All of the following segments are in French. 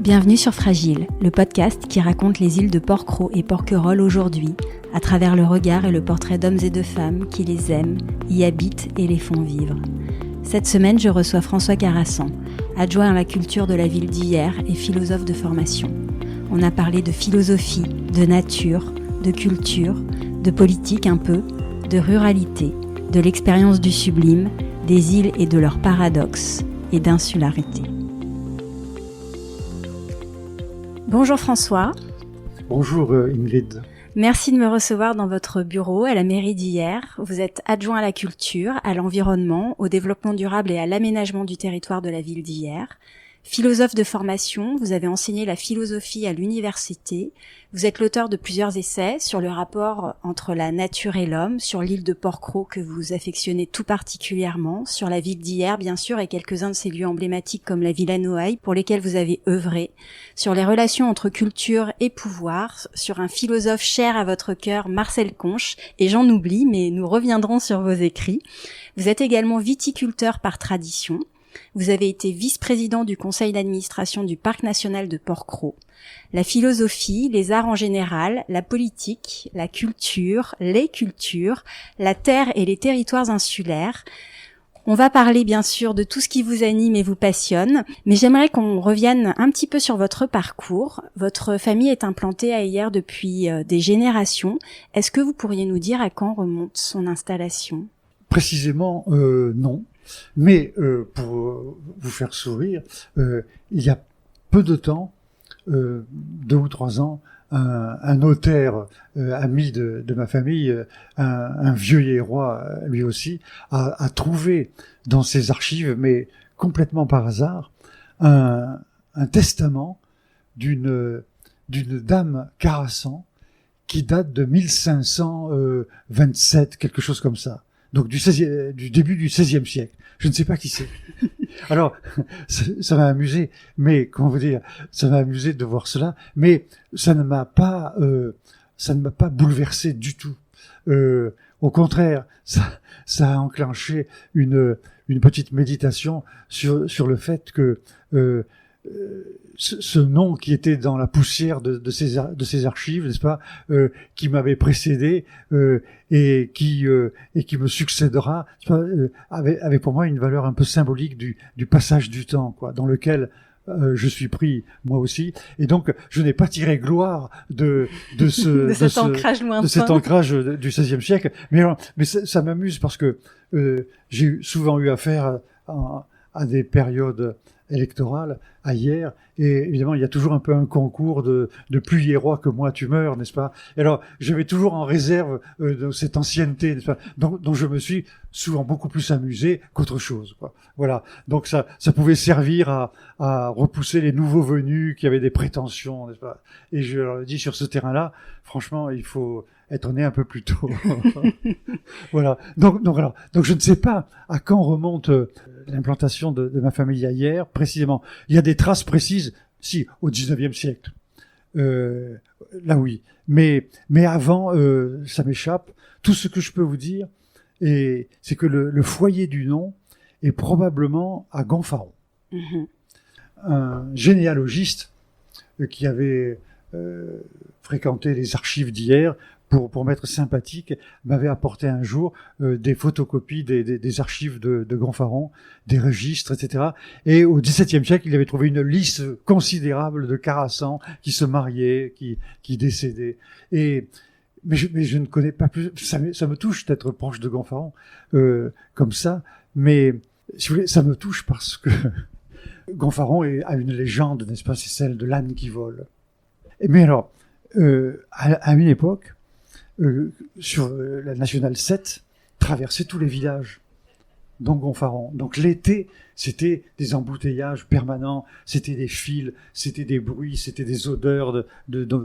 Bienvenue sur Fragile, le podcast qui raconte les îles de Porquerolles et Porquerolles aujourd'hui, à travers le regard et le portrait d'hommes et de femmes qui les aiment, y habitent et les font vivre. Cette semaine, je reçois François Carassan, adjoint à la culture de la ville d'Hyères et philosophe de formation. On a parlé de philosophie, de nature, de culture, de politique un peu, de ruralité, de l'expérience du sublime, des îles et de leurs paradoxes, et d'insularité. Bonjour François. Bonjour Ingrid. Merci de me recevoir dans votre bureau à la mairie d'Hyères. Vous êtes adjoint à la culture, à l'environnement, au développement durable et à l'aménagement du territoire de la ville d'Hyères. Philosophe de formation, vous avez enseigné la philosophie à l'université. Vous êtes l'auteur de plusieurs essais sur le rapport entre la nature et l'homme, sur l'île de Porquerolles que vous affectionnez tout particulièrement, sur la ville d'Hyères bien sûr et quelques-uns de ses lieux emblématiques comme la Villa Noailles pour lesquels vous avez œuvré, sur les relations entre culture et pouvoir, sur un philosophe cher à votre cœur, Marcel Conche, et j'en oublie mais nous reviendrons sur vos écrits. Vous êtes également viticulteur par tradition. Vous avez été vice-président du conseil d'administration du Parc national de Porquerolles. La philosophie, les arts en général, la politique, la culture, les cultures, la terre et les territoires insulaires. On va parler bien sûr de tout ce qui vous anime et vous passionne, mais j'aimerais qu'on revienne un petit peu sur votre parcours. Votre famille est implantée à Hyères depuis des générations. Est-ce que vous pourriez nous dire à quand remonte son installation ? Précisément, non. Mais pour vous faire sourire, il y a peu de temps, 2 ou 3 ans, un notaire ami de ma famille, un vieux Hyérois lui aussi, a trouvé dans ses archives, mais complètement par hasard, un testament d'une dame Carassan qui date de 1527, quelque chose comme ça. Donc du début du XVIe siècle. Je ne sais pas qui c'est. Alors, ça m'a amusé, mais comment vous dire, ça m'a amusé de voir cela, mais ça ne m'a pas bouleversé du tout. Au contraire, ça a enclenché une petite méditation sur le fait que ce nom qui était dans la poussière de ces archives, n'est-ce pas, qui m'avait précédé et qui me succédera, avait pour moi une valeur un peu symbolique du passage du temps, quoi, dans lequel je suis pris moi aussi, et donc je n'ai pas tiré gloire de cet ancrage du XVIe siècle, mais ça m'amuse parce que j'ai souvent eu affaire à des périodes électorale à Hyères, et évidemment il y a toujours un peu un concours de plus hyérois que moi tu meurs, n'est-ce pas? Et alors je vais toujours en réserve de cette ancienneté, n'est-ce pas, dont je me suis souvent beaucoup plus amusé qu'autre chose, quoi. Voilà, donc ça pouvait servir à repousser les nouveaux venus qui avaient des prétentions, n'est-ce pas? Et je leur ai dit, sur ce terrain-là, franchement il faut être né un peu plus tôt. Voilà, donc je ne sais pas à quand remonte l'implantation de ma famille à Hyères, précisément. Il y a des traces précises, si, au XIXe siècle. Là oui. Mais avant, ça m'échappe. Tout ce que je peux vous dire, c'est que le foyer du nom est probablement à Gonfaron. Mm-hmm. Un généalogiste qui avait fréquenté les archives d'Hyères, pour m'être sympathique, m'avait apporté un jour des photocopies des archives de Gonfaron, des registres, etc. Et au XVIIe siècle, il avait trouvé une liste considérable de Carassans qui se mariaient, qui décédaient. Mais je ne connais pas plus. Ça me touche d'être proche de Gonfaron comme ça. Mais si vous voulez, ça me touche parce que Gonfaron a une légende, n'est-ce pas? C'est celle de l'âne qui vole. Mais alors, à une époque, sur la nationale 7, traversait tous les villages, dont Gonfaron. Donc l'été, c'était des embouteillages permanents, c'était des fils, c'était des bruits, c'était des odeurs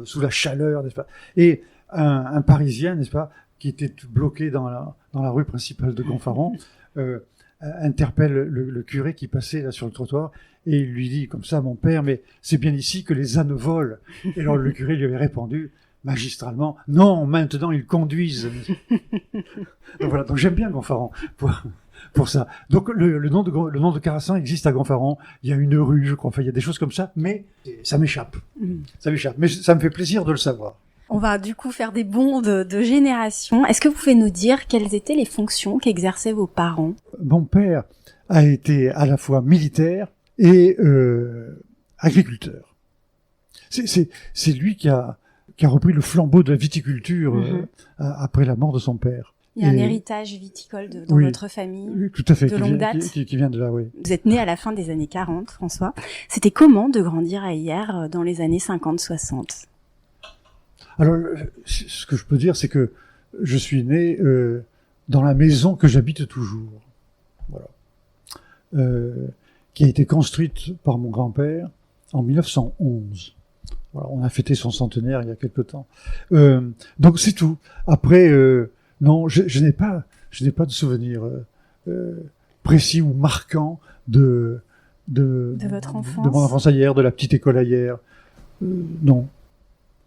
sous la chaleur, n'est-ce pas? Et un Parisien, n'est-ce pas, qui était bloqué dans la rue principale de Gonfaron, interpelle le curé qui passait là sur le trottoir et il lui dit comme ça: mon père, mais c'est bien ici que les ânes volent. Et alors le curé lui avait répondu magistralement: non, maintenant ils conduisent. Donc voilà, donc j'aime bien Gonfaron pour ça. Donc le nom de Carasan existe à Gonfaron. Il y a une rue, je crois. Enfin, il y a des choses comme ça, mais ça m'échappe. Ça m'échappe. Mais ça me fait plaisir de le savoir. On va du coup faire des bonds de génération. Est-ce que vous pouvez nous dire quelles étaient les fonctions qu'exerçaient vos parents? Mon père a été à la fois militaire et agriculteur. C'est lui qui a repris le flambeau de la viticulture après la mort de son père. Il y a un héritage viticole dans votre famille. Oui, tout à fait, de longue date. Qui vient de là, oui. Vous êtes né à la fin des années 40, François. C'était comment de grandir à Hyères dans les années 50-60? Alors, ce que je peux dire, c'est que je suis né dans la maison que j'habite toujours, voilà, qui a été construite par mon grand-père en 1911. Voilà, on a fêté son centenaire il y a quelque temps. Donc c'est tout. Après, non, je n'ai pas de souvenir précis ou marquant de votre enfance, de mon enfance à Hyères, de la petite école à Hyères. Non.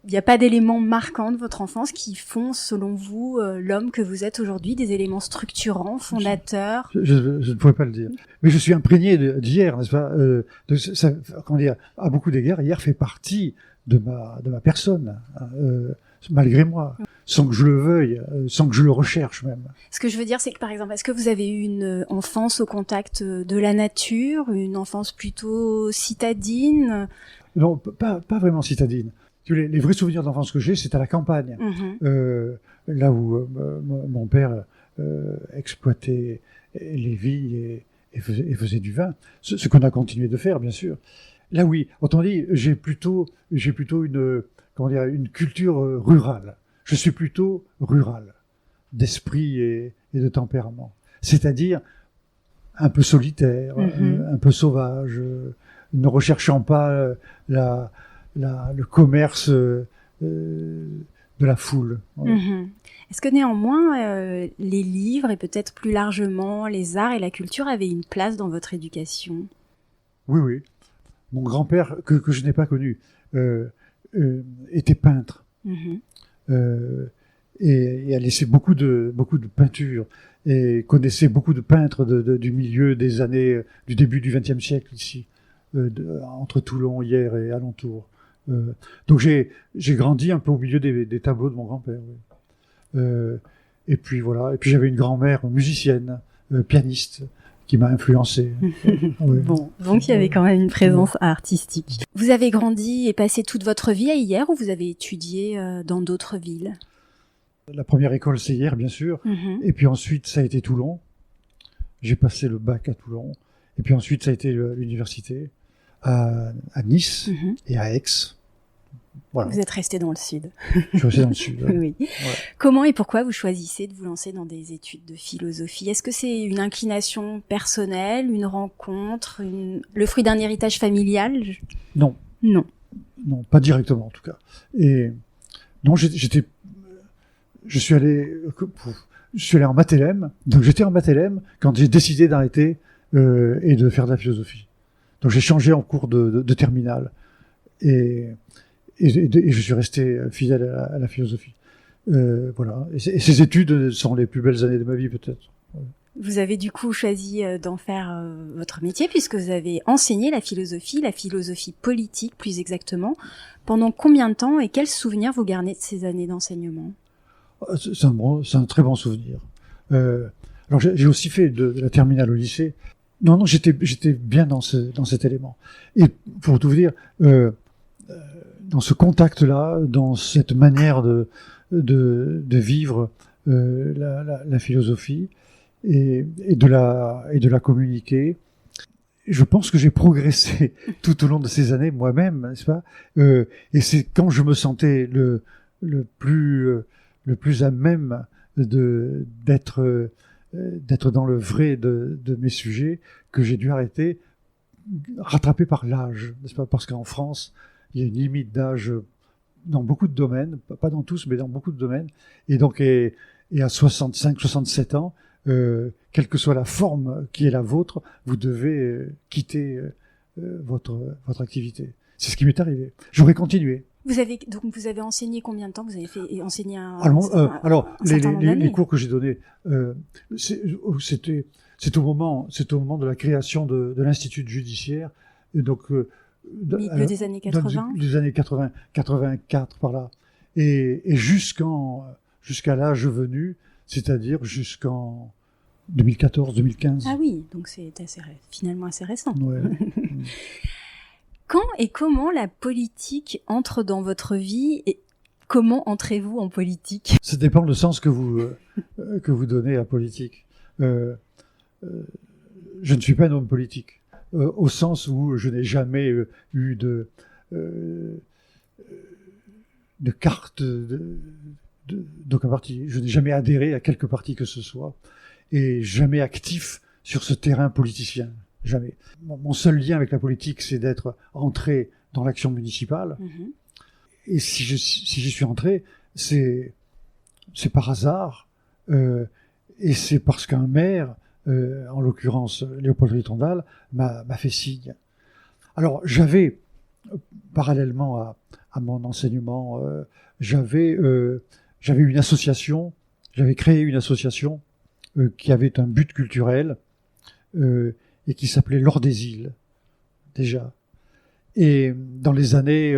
Il n'y a pas d'éléments marquants de votre enfance qui font, selon vous, l'homme que vous êtes aujourd'hui, des éléments structurants, fondateurs? Je ne pourrais pas le dire. Mais je suis imprégné d'Hyères, n'est-ce pas? Comment dire, à beaucoup d'égards, Hyères fait partie de ma personne, malgré moi, sans que je le veuille, sans que je le recherche même. Ce que je veux dire, c'est que par exemple, est-ce que vous avez eu une enfance au contact de la nature, une enfance plutôt citadine? Non, pas vraiment citadine. Les vrais souvenirs d'enfance que j'ai, c'est à la campagne, là où mon père exploitait les vignes et faisait du vin, ce qu'on a continué de faire, bien sûr. Là, oui, autrement dit, j'ai plutôt une culture rurale. Je suis plutôt rural, d'esprit et de tempérament. C'est-à-dire un peu solitaire, un peu sauvage, ne recherchant pas le commerce de la foule. Ouais. Est-ce que néanmoins, les livres et peut-être plus largement les arts et la culture avaient une place dans votre éducation? Oui. Mon grand-père, que je n'ai pas connu, était peintre et a laissé beaucoup de peintures et connaissait beaucoup de peintres du milieu des années, du début du XXe siècle ici, entre Toulon, Hyères et alentours. Donc j'ai grandi un peu au milieu des tableaux de mon grand-père. Oui. Et puis voilà. Et puis j'avais une grand-mère musicienne, pianiste, qui m'a influencé. Oui. Bon, donc il y avait quand même une présence artistique. Vous avez grandi et passé toute votre vie à Hyères ou vous avez étudié dans d'autres villes? La première école, c'est Hyères, bien sûr. Et puis ensuite, ça a été Toulon. J'ai passé le bac à Toulon. Et puis ensuite, ça a été l'université à Nice et à Aix. Voilà. Vous êtes resté dans le sud. Je suis resté dans le sud. Oui. Ouais. Comment et pourquoi vous choisissez de vous lancer dans des études de philosophie? Est-ce que c'est une inclination personnelle, une rencontre, le fruit d'un héritage familial? Non. Non. Non, pas directement en tout cas. Et non, je suis allé en maths LM. Donc j'étais en maths LM quand j'ai décidé d'arrêter et de faire de la philosophie. Donc j'ai changé en cours de terminale. Et je suis resté fidèle à la philosophie. Voilà. Et ces études sont les plus belles années de ma vie, peut-être. Vous avez du coup choisi d'en faire votre métier, puisque vous avez enseigné la philosophie politique plus exactement. Pendant combien de temps et quels souvenirs vous gardez de ces années d'enseignement? C'est un très bon souvenir. Alors j'ai aussi fait de la terminale au lycée. Non, j'étais bien dans cet élément. Et pour tout vous dire, dans ce contact-là, dans cette manière de vivre la philosophie et de la communiquer, je pense que j'ai progressé tout au long de ces années moi-même, n'est-ce pas? Et c'est quand je me sentais le plus à même d'être dans le vrai de mes sujets que j'ai dû arrêter, rattrapé par l'âge, n'est-ce pas? Parce qu'en France, il y a une limite d'âge dans beaucoup de domaines, pas dans tous, mais dans beaucoup de domaines. Et donc, et à 65, 67 ans, quelle que soit la forme qui est la vôtre, vous devez quitter votre activité. C'est ce qui m'est arrivé. J'aurais continué. Vous avez enseigné combien de temps? Vous avez fait enseigner alors les cours que j'ai donnés, c'était c'est au moment de la création de l'Institut judiciaire, et donc milieu des années 80, des années 80, 84 par là, et jusqu'à l'âge venu, c'est-à-dire jusqu'en 2014-2015. Ah oui, donc c'est finalement assez récent. Ouais. Quand et comment la politique entre dans votre vie et comment entrez-vous en politique? Ça dépend le sens que vous donnez à politique. Je ne suis pas un homme politique, au sens où je n'ai jamais eu de carte d'aucun parti. Je n'ai jamais adhéré à quelque parti que ce soit, et jamais actif sur ce terrain politicien. Jamais. Mon seul lien avec la politique, c'est d'être entré dans l'action municipale. Mmh. Et si j'y suis entré, c'est par hasard, et c'est parce qu'un maire, en l'occurrence Léopold Ritondal, m'a fait signe. Alors j'avais, parallèlement à mon enseignement, j'avais une association, j'avais créé une association qui avait un but culturel, et qui s'appelait l'Or des Îles, déjà. Et dans les années,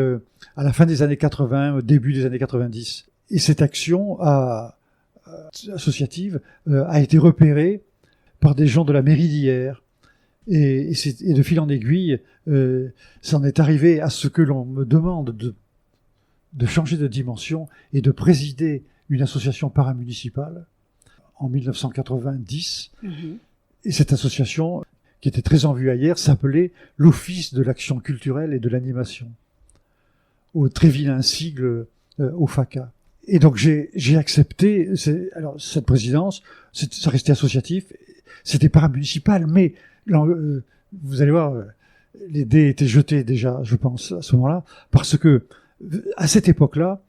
à la fin des années 80, au début des années 90, et cette action associative a été repérée par des gens de la mairie d'Hyères. Et de fil en aiguille, ça en est arrivé à ce que l'on me demande de changer de dimension et de présider une association paramunicipale en 1990. Mmh. Et cette association, qui était très en vue ailleurs, s'appelait l'Office de l'action culturelle et de l'animation, au très vilain sigle OFACA. Et donc j'ai accepté cette présidence. Ça restait associatif, c'était paramunicipal, mais vous allez voir, les dés étaient jetés déjà, je pense, à ce moment-là, parce que à cette époque-là,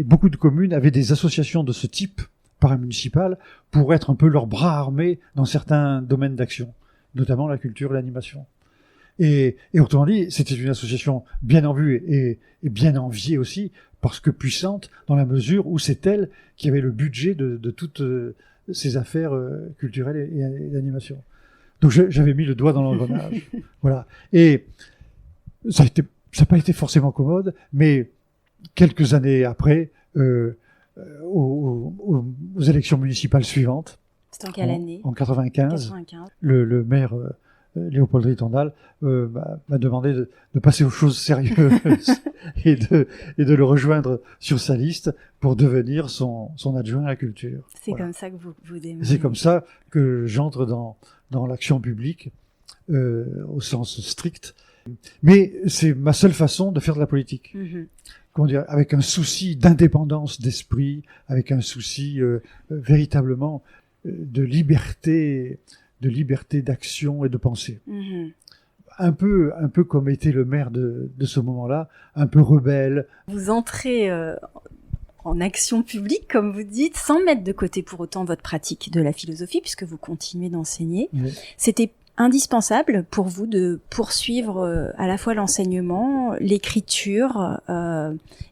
beaucoup de communes avaient des associations de ce type paramunicipal pour être un peu leur bras armés dans certains domaines d'action, notamment la culture et l'animation. Et autrement dit, c'était une association bien en vue et bien enviée aussi, parce que puissante dans la mesure où c'est elle qui avait le budget de toutes ces affaires culturelles et d'animation. Donc j'avais mis le doigt dans l'engrenage. Voilà. Et ça n'a pas été forcément commode, mais quelques années après, aux élections municipales suivantes, c'était en quelle année? En 95. Le maire Léopold Ritondal m'a demandé de passer aux choses sérieuses et de le rejoindre sur sa liste pour devenir son adjoint à la culture. C'est voilà. Comme ça que vous démarrez. C'est comme ça que j'entre dans l'action publique au sens strict. Mais c'est ma seule façon de faire de la politique. Mm-hmm. Comment dire, avec un souci d'indépendance d'esprit, avec un souci véritablement de liberté d'action et de pensée. Mm-hmm. Un peu comme était le maire de ce moment-là, un peu rebelle. Vous entrez en action publique, comme vous dites, sans mettre de côté pour autant votre pratique de la philosophie, puisque vous continuez d'enseigner. Oui. C'était indispensable pour vous de poursuivre à la fois l'enseignement, l'écriture,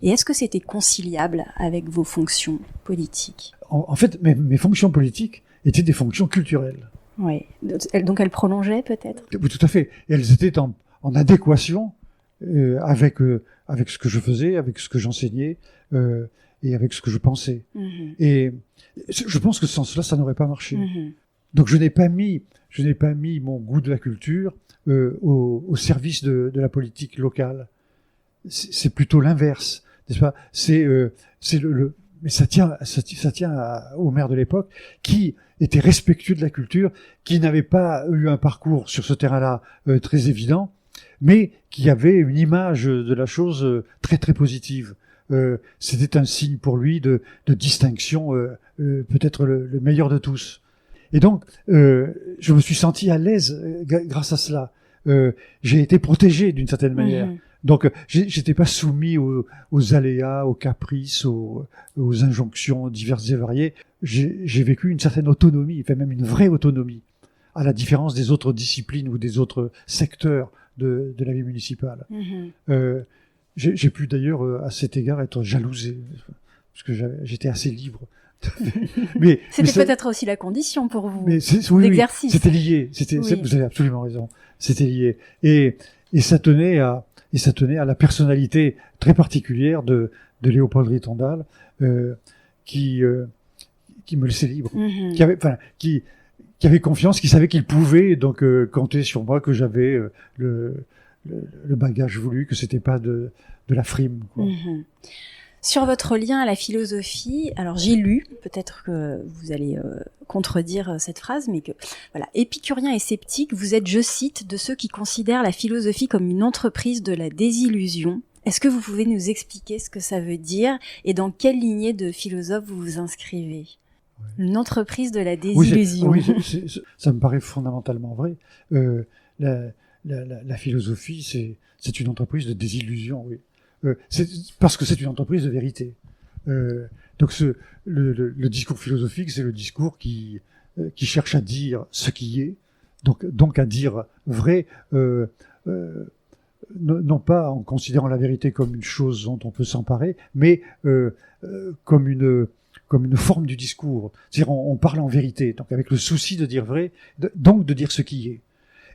et est-ce que c'était conciliable avec vos fonctions politiques? En fait, mes fonctions politiques étaient des fonctions culturelles. Oui, donc elles prolongeaient peut-être? Oui, tout à fait. Et elles étaient en adéquation avec ce que je faisais, avec ce que j'enseignais et avec ce que je pensais. Mm-hmm. Et je pense que sans cela, ça n'aurait pas marché. Mm-hmm. Donc je n'ai pas mis mon goût de la culture au service de la politique locale. C'est plutôt l'inverse, n'est-ce pas? Mais ça tient au maire de l'époque qui était respectueux de la culture, qui n'avait pas eu un parcours sur ce terrain-là très évident, mais qui avait une image de la chose très très positive. C'était un signe pour lui de distinction, peut-être le meilleur de tous. Et donc, je me suis senti à l'aise grâce à cela. J'ai été protégé d'une certaine manière. Mmh. Donc, j'étais pas soumis aux aléas, aux caprices, aux injonctions diverses et variées. J'ai vécu une certaine autonomie, enfin même une vraie autonomie, à la différence des autres disciplines ou des autres secteurs de la vie municipale. Mmh. J'ai pu d'ailleurs, à cet égard, être jalousé, parce que j'étais assez libre C'était peut-être aussi la condition pour vous, l'exercice. C'était lié. Vous avez absolument raison. C'était lié. Et ça tenait à la personnalité très particulière de Léopold Ritondal, qui me laissait libre, qui avait confiance, qui savait qu'il pouvait donc compter sur moi, que j'avais le bagage voulu, que c'était pas de la frime, quoi. Sur votre lien à la philosophie, alors j'ai lu, peut-être que vous allez contredire cette phrase, mais que voilà, épicurien et sceptique, vous êtes, je cite, de ceux qui considèrent la philosophie comme une entreprise de la désillusion. Est-ce que vous pouvez nous expliquer ce que ça veut dire et dans quelle lignée de philosophe vous vous inscrivez? Une entreprise de la désillusion. Ça me paraît fondamentalement vrai. La philosophie, c'est une entreprise de désillusion, oui. Parce que c'est une entreprise de vérité. Donc le discours philosophique, c'est le discours qui cherche à dire ce qui est, donc à dire vrai, non pas en considérant la vérité comme une chose dont on peut s'emparer, mais comme une forme du discours. C'est-à-dire on parle en vérité, donc avec le souci de dire vrai, donc de dire ce qui est,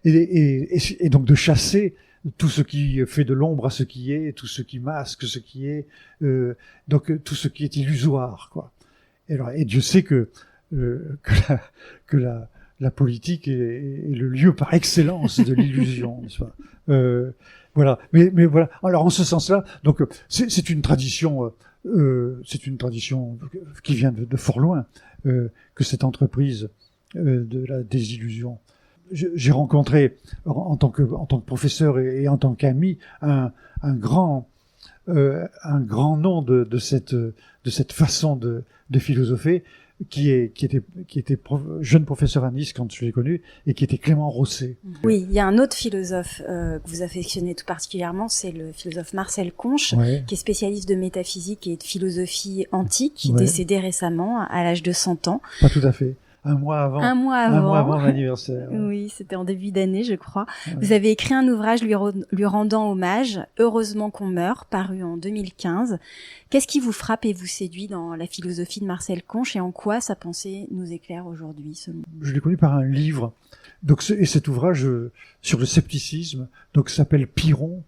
et donc de chasser tout ce qui fait de l'ombre à ce qui est, tout ce qui masque ce qui est, donc tout ce qui est illusoire, quoi. Et Dieu sait que la politique est le lieu par excellence de l'illusion, n'est-ce pas? Voilà. Mais voilà. Alors en ce sens-là, donc c'est une tradition qui vient de fort loin, que cette entreprise de la désillusion. J'ai rencontré en tant que professeur et en tant qu'ami un grand nom de cette façon de philosopher qui était jeune professeur à Nice quand je l'ai connu, et qui était Clément Rosset. Oui, il y a un autre philosophe que vous affectionnez tout particulièrement, c'est le philosophe Marcel Conche, qui est spécialiste de métaphysique et de philosophie antique, décédé récemment à l'âge de 100 ans. Pas tout à fait. Un mois avant mon anniversaire. Oui, c'était en début d'année, je crois. Ouais. Vous avez écrit un ouvrage lui rendant hommage, Heureusement qu'on meurt, paru en 2015. Qu'est-ce qui vous frappe et vous séduit dans la philosophie de Marcel Conche, et en quoi sa pensée nous éclaire aujourd'hui, selon vous? Je l'ai connu par un livre. Donc, et cet ouvrage sur le scepticisme, donc s'appelle Pyrrhon,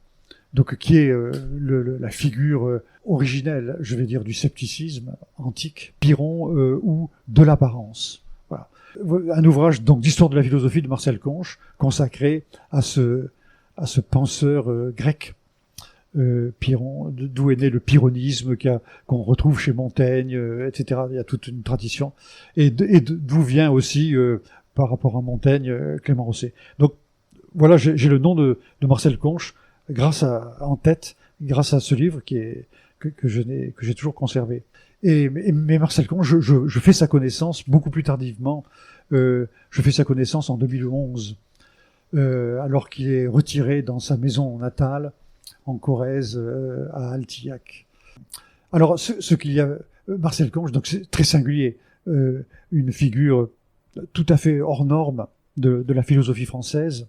donc qui est la figure originelle, je vais dire, du scepticisme antique. Pyrrhon ou de l'apparence. Voilà. Un ouvrage donc d'histoire de la philosophie de Marcel Conche, consacré à ce penseur grec, Pyrrhon, d'où est né le pyrrhonisme qu'on retrouve chez Montaigne, etc. Il y a toute une tradition, et d'où vient aussi par rapport à Montaigne Clément Rosset. Donc voilà, j'ai le nom de Marcel Conche en tête grâce à ce livre que j'ai toujours conservé. Mais Marcel Conche, je fais sa connaissance beaucoup plus tardivement. Je fais sa connaissance en 2011, alors qu'il est retiré dans sa maison natale, en Corrèze, à Altillac. Alors, ce qu'il y a, Marcel Conche, donc c'est très singulier, une figure tout à fait hors norme de la philosophie française.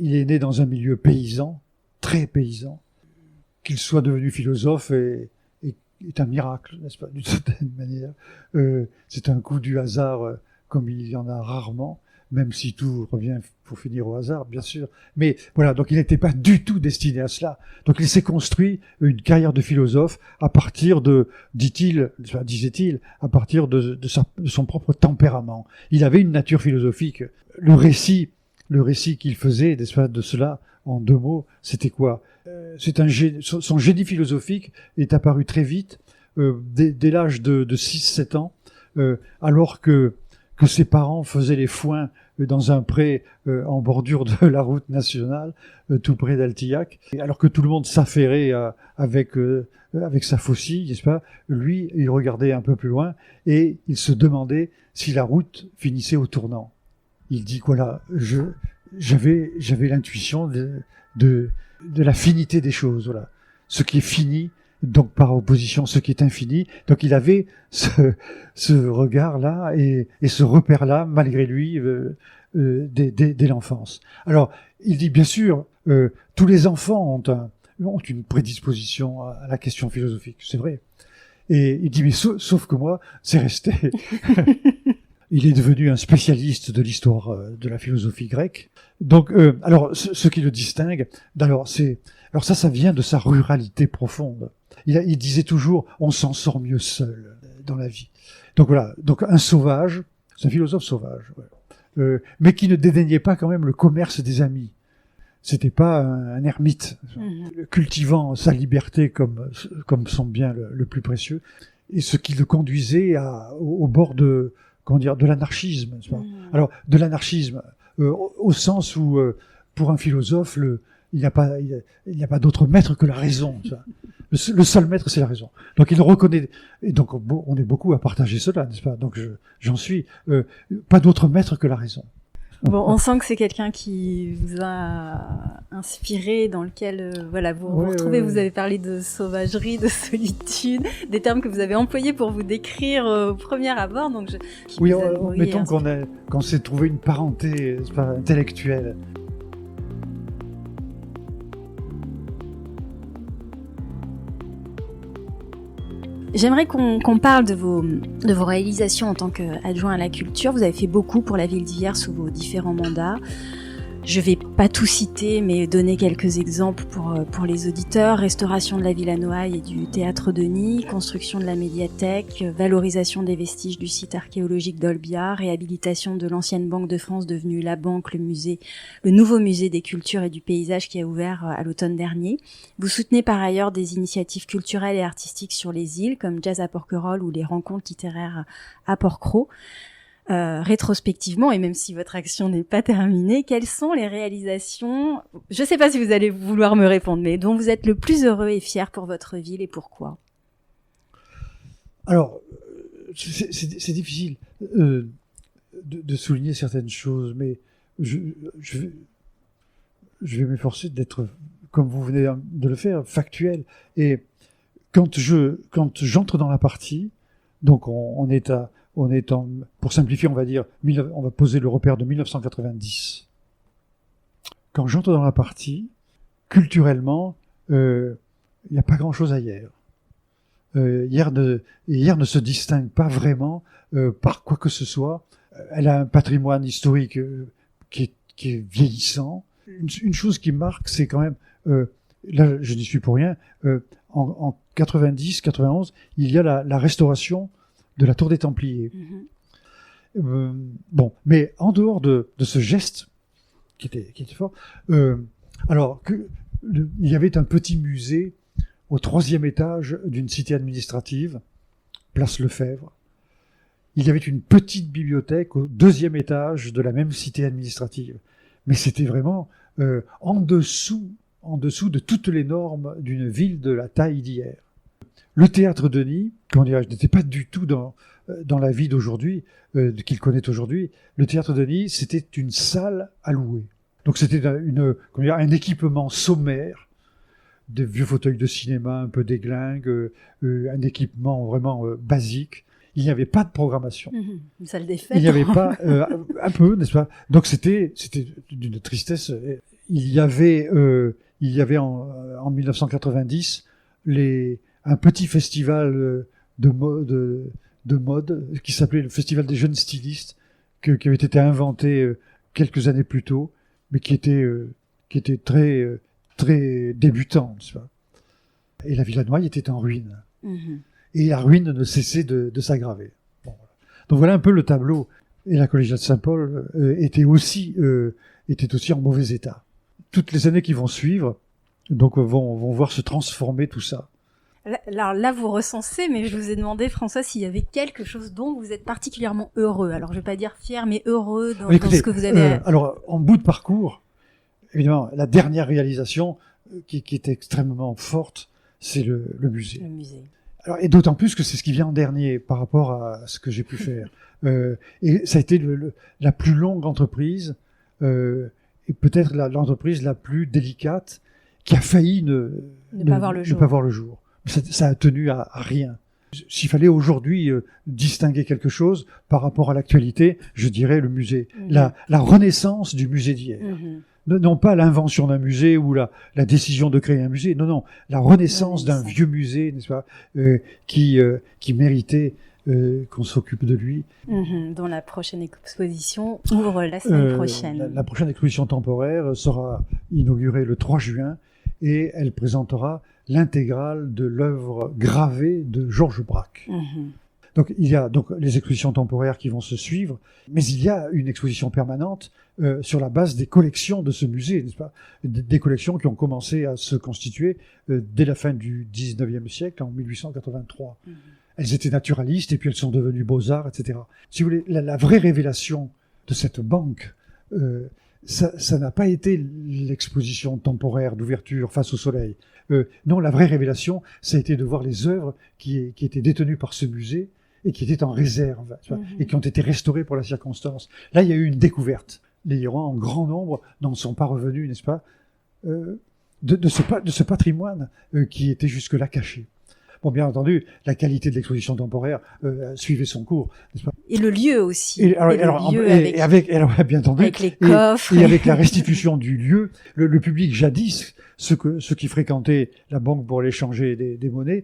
Il est né dans un milieu paysan, très paysan. Qu'il soit devenu philosophe est un miracle, n'est-ce pas, d'une certaine manière. C'est un coup du hasard, comme il y en a rarement, même si tout revient pour finir au hasard, bien sûr. Mais voilà, donc il n'était pas du tout destiné à cela. Donc il s'est construit une carrière de philosophe à partir disait-il, à partir de son propre tempérament. Il avait une nature philosophique. Le récit qu'il faisait, n'est-ce pas, de cela, en 2 mots, c'était quoi? Son génie philosophique est apparu très vite, dès l'âge de 6-7 ans, alors que ses parents faisaient les foins dans un pré en bordure de la route nationale, tout près d'Altillac, alors que tout le monde s'affairait avec sa faucille, n'est-ce pas? Lui, il regardait un peu plus loin et il se demandait si la route finissait au tournant. Il dit, voilà, j'avais l'intuition de la finité des choses, voilà. Ce qui est fini, donc par opposition, ce qui est infini. Donc il avait ce regard-là et ce repère-là, malgré lui, dès l'enfance. Alors, il dit, bien sûr, tous les enfants ont une prédisposition à la question philosophique, c'est vrai. Et il dit, mais sauf que moi, c'est resté. Il est devenu un spécialiste de l'histoire de la philosophie grecque. Donc, alors, ce qui le distingue, alors ça vient de sa ruralité profonde. Il disait toujours, on s'en sort mieux seul dans la vie. Donc voilà, donc un sauvage, c'est un philosophe sauvage, ouais. Mais qui ne dédaignait pas quand même le commerce des amis. C'était pas un ermite, cultivant sa liberté comme son bien le plus précieux, et ce qui le conduisait au bord de l'anarchisme. Alors, de l'anarchisme, au sens où, pour un philosophe, il n'y a pas d'autre maître que la raison. Le seul maître, c'est la raison. Donc, il reconnaît, et donc, on est beaucoup à partager cela, n'est-ce pas? Donc, j'en suis, pas d'autre maître que la raison. Bon, on sent que c'est quelqu'un qui vous a inspiré, dans lequel, voilà, vous vous retrouvez. Vous avez parlé de sauvagerie, de solitude, des termes que vous avez employés pour vous décrire au premier abord. Donc, oui, mettons qu'on s'est trouvé une parenté intellectuelle. J'aimerais qu'on parle de vos réalisations en tant qu'adjoint à la culture. Vous avez fait beaucoup pour la ville d'Hyères sous vos différents mandats. Je vais pas tout citer, mais donner quelques exemples pour les auditeurs. Restauration de la Villa Noailles et du Théâtre Denis, construction de la médiathèque, valorisation des vestiges du site archéologique d'Olbia, réhabilitation de l'ancienne Banque de France devenue la Banque, le nouveau musée des cultures et du paysage qui a ouvert à l'automne dernier. Vous soutenez par ailleurs des initiatives culturelles et artistiques sur les îles, comme Jazz à Porquerolles ou les rencontres littéraires à Porquerolles. Rétrospectivement, et même si votre action n'est pas terminée, quelles sont les réalisations, je ne sais pas si vous allez vouloir me répondre, mais dont vous êtes le plus heureux et fier pour votre ville et pourquoi? Alors, c'est difficile de souligner certaines choses, mais je vais m'efforcer d'être, comme vous venez de le faire, factuel. Et quand j'entre dans la partie, donc on est pour simplifier, on va poser le repère de 1990. Quand j'entre dans la partie, culturellement, il n'y a pas grand-chose à Hyères. Hyères ne se distingue pas vraiment par quoi que ce soit. Elle a un patrimoine historique qui est vieillissant. Une chose qui marque, c'est quand même, là je n'y suis pour rien, en 90, 91, il y a la restauration de la Tour des Templiers. Bon, mais en dehors de ce geste qui était fort, alors il y avait un petit musée au 3e étage d'une cité administrative, place Lefebvre. Il y avait une petite bibliothèque au 2e étage de la même cité administrative. Mais c'était vraiment en dessous de toutes les normes d'une ville de la taille d'Hyères. Le Théâtre Denis, n'était pas du tout dans la vie d'aujourd'hui, qu'il connaît aujourd'hui. Le Théâtre Denis, c'était une salle à louer. Donc c'était un équipement sommaire, des vieux fauteuils de cinéma un peu déglingues, un équipement vraiment basique. Il n'y avait pas de programmation. Une salle des fêtes. Il n'y avait pas, un peu, n'est-ce pas? Donc c'était d'une tristesse. Il y avait en 1990 un petit festival de mode qui s'appelait le Festival des jeunes stylistes, qui avait été inventé quelques années plus tôt, mais qui était très très débutant, n'est-ce pas? Et la Villa Noailles était en ruine. Et la ruine ne cessait de s'aggraver. Bon, voilà. Donc voilà un peu le tableau. Et la collégiale Saint-Paul était aussi en mauvais état. Toutes les années qui vont suivre, donc vont voir se transformer tout ça. Alors là, vous recensez, mais je vous ai demandé, François, s'il y avait quelque chose dont vous êtes particulièrement heureux. Alors, je ne vais pas dire fier, mais heureux dans ce que vous avez... alors, en bout de parcours, évidemment, la dernière réalisation qui est extrêmement forte, c'est le musée. Le musée. Alors, et d'autant plus que c'est ce qui vient en dernier par rapport à ce que j'ai pu faire. Et ça a été la plus longue entreprise, et peut-être l'entreprise la plus délicate, qui a failli ne pas voir le jour. Ça a tenu à rien. S'il fallait aujourd'hui distinguer quelque chose par rapport à l'actualité, je dirais le musée, la renaissance du musée d'hier. Non pas l'invention d'un musée ou la décision de créer un musée, non, la renaissance d'un vieux musée, n'est-ce pas, qui méritait qu'on s'occupe de lui. Dont la prochaine exposition ouvre la semaine prochaine. La prochaine exposition temporaire sera inaugurée le 3 juin et elle présentera l'intégrale de l'œuvre gravée de Georges Braque. Donc il y a donc les expositions temporaires qui vont se suivre, mais il y a une exposition permanente sur la base des collections de ce musée, n'est-ce pas ? Des collections qui ont commencé à se constituer dès la fin du 19e siècle, en 1883. Elles étaient naturalistes et puis elles sont devenues beaux-arts, etc. Si vous voulez, la vraie révélation de cette banque, ça n'a pas été l'exposition temporaire d'ouverture face au soleil. Non, la vraie révélation, ça a été de voir les œuvres qui étaient détenues par ce musée et qui étaient en réserve, et qui ont été restaurées pour la circonstance. Là, il y a eu une découverte. Les Irois, en grand nombre, n'en sont pas revenus, n'est-ce pas, de ce patrimoine qui était jusque-là caché. Bon, bien entendu, la qualité de l'exposition temporaire suivait son cours, n'est-ce pas ? Et le lieu aussi. Bien entendu, avec les coffres. Et avec la restitution du lieu, le public jadis, ceux qui fréquentaient la banque pour aller changer des monnaies,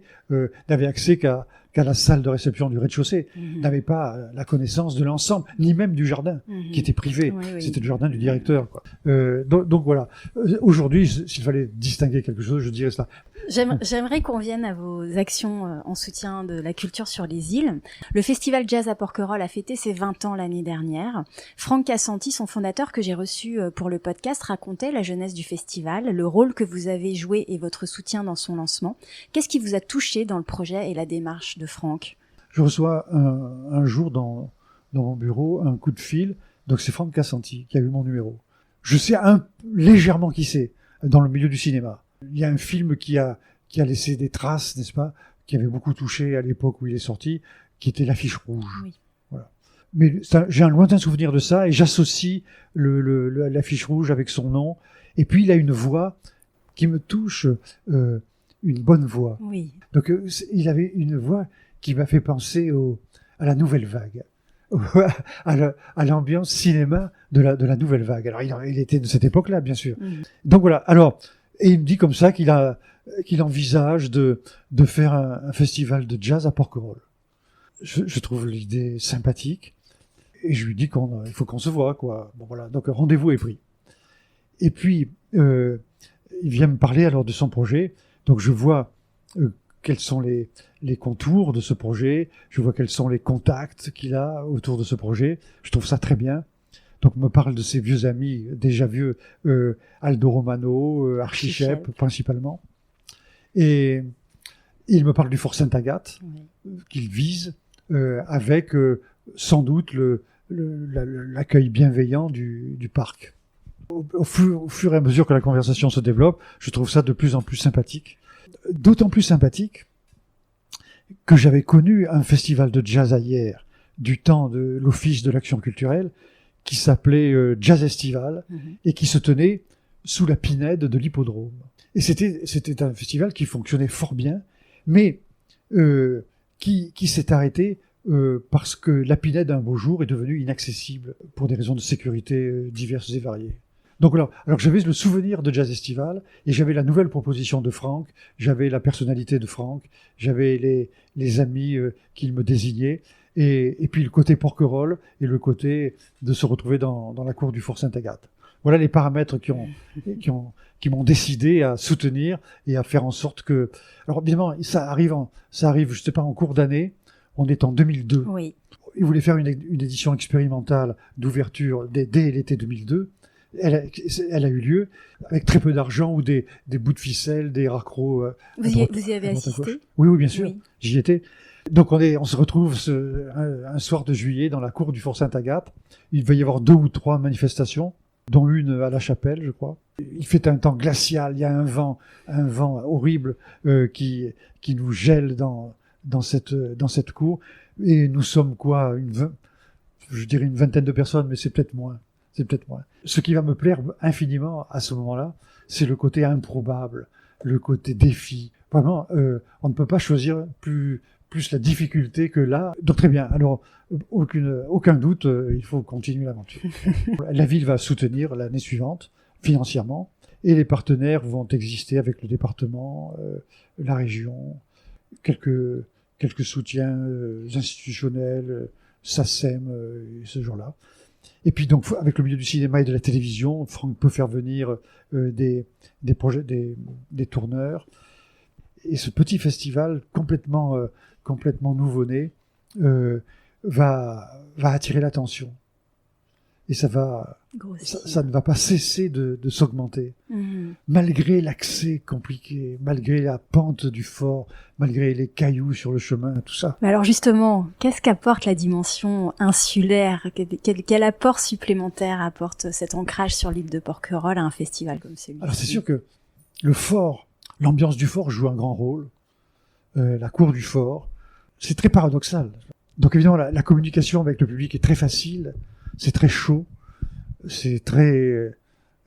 n'avaient accès qu'à la salle de réception du rez-de-chaussée, n'avaient pas la connaissance de l'ensemble, ni même du jardin, qui était privé. Oui. C'était le jardin du directeur, quoi. Donc voilà. Aujourd'hui, s'il fallait distinguer quelque chose, je dirais cela. J'aimerais qu'on vienne à vos actions en soutien de la culture sur les îles. Le Festival Jazz à Porquerolles a fêté ses 20 ans l'année dernière. Franck Cassanti, son fondateur, que j'ai reçu pour le podcast, racontait la jeunesse du festival, le rôle que vous avez joué et votre soutien dans son lancement. Qu'est-ce qui vous a touché dans le projet et la démarche de Franck ? Je reçois un jour dans mon bureau un coup de fil. Donc c'est Franck Cassanti qui a eu mon numéro. Je sais légèrement qui c'est dans le milieu du cinéma. Il y a un film qui a laissé des traces, n'est-ce pas, qui avait beaucoup touché à l'époque où il est sorti, qui était L'Affiche rouge. Oui. Voilà. Mais j'ai un lointain souvenir de ça et j'associe l'Affiche rouge avec son nom. Et puis il a une voix qui me touche, une bonne voix. Oui. Donc il avait une voix qui m'a fait penser à la nouvelle vague, à l'ambiance cinéma de la nouvelle vague. Alors il était de cette époque-là, bien sûr. Donc voilà. Alors, et il me dit comme ça qu'il envisage de faire un festival de jazz à Porquerolles. Je trouve l'idée sympathique et je lui dis il faut qu'on se voit, quoi. Bon voilà. Donc rendez-vous est pris. Et puis il vient me parler alors de son projet. Donc je vois quels sont les contours de ce projet, je vois quels sont les contacts qu'il a autour de ce projet. Je trouve ça très bien. Donc, on me parle de ses vieux amis, déjà vieux, Aldo Romano, Archichep, principalement. Et il me parle du Fort Sainte-Agathe, qu'il vise, avec sans doute l'accueil bienveillant du parc. Au fur et à mesure que la conversation se développe, je trouve ça de plus en plus sympathique. D'autant plus sympathique que j'avais connu un festival de jazz hier, du temps de l'Office de l'Action culturelle, qui s'appelait Jazz Estival, et qui se tenait sous la pinède de l'hippodrome. Et c'était un festival qui fonctionnait fort bien, mais qui s'est arrêté parce que la pinède, un beau jour, est devenue inaccessible pour des raisons de sécurité diverses et variées. Donc alors j'avais le souvenir de Jazz Estival, et j'avais la nouvelle proposition de Franck, j'avais la personnalité de Franck, j'avais les amis qu'il me désignait, et puis le côté Porquerolles et le côté de se retrouver dans la cour du Fort Sainte-Agathe. Voilà les paramètres qui m'ont décidé à soutenir et à faire en sorte que... Alors évidemment, ça arrive, je sais pas, en cours d'année, on est en 2002. Oui. Il voulait faire une édition expérimentale d'ouverture dès l'été 2002. Elle a eu lieu avec très peu d'argent ou des bouts de ficelle, des raccrocs. Vous y avez assisté ? Oui, bien sûr. Oui. J'y étais. Donc on se retrouve un soir de juillet dans la cour du Fort Sainte-Agathe. Il va y avoir 2 ou 3 manifestations, dont une à la Chapelle, je crois. Il fait un temps glacial. Il y a un vent horrible qui nous gèle dans cette cour. Et nous sommes je dirais une vingtaine de personnes, mais c'est peut-être moins. Ce qui va me plaire infiniment à ce moment-là, c'est le côté improbable, le côté défi. Vraiment, on ne peut pas choisir plus plus la difficulté que là. Donc très bien. Alors, aucun doute, il faut continuer l'aventure. La ville va soutenir l'année suivante, financièrement, et les partenaires vont exister avec le département, la région, quelques soutiens institutionnels, SACEM, ce genre-là. Et puis donc, avec le milieu du cinéma et de la télévision, Franck peut faire venir des projets, des tourneurs. Et ce petit festival complètement nouveau-né va attirer l'attention. Et ça ne va pas cesser de s'augmenter. Malgré l'accès compliqué, malgré la pente du fort, malgré les cailloux sur le chemin, tout ça. Mais alors justement, qu'est-ce qu'apporte la dimension insulaire? Quel apport supplémentaire apporte cet ancrage sur l'île de Porquerolles à un festival comme celui-ci? Alors c'est sûr que le fort, l'ambiance du fort joue un grand rôle. La cour du fort, c'est très paradoxal. Donc évidemment, la communication avec le public est très facile, c'est très chaud, c'est très...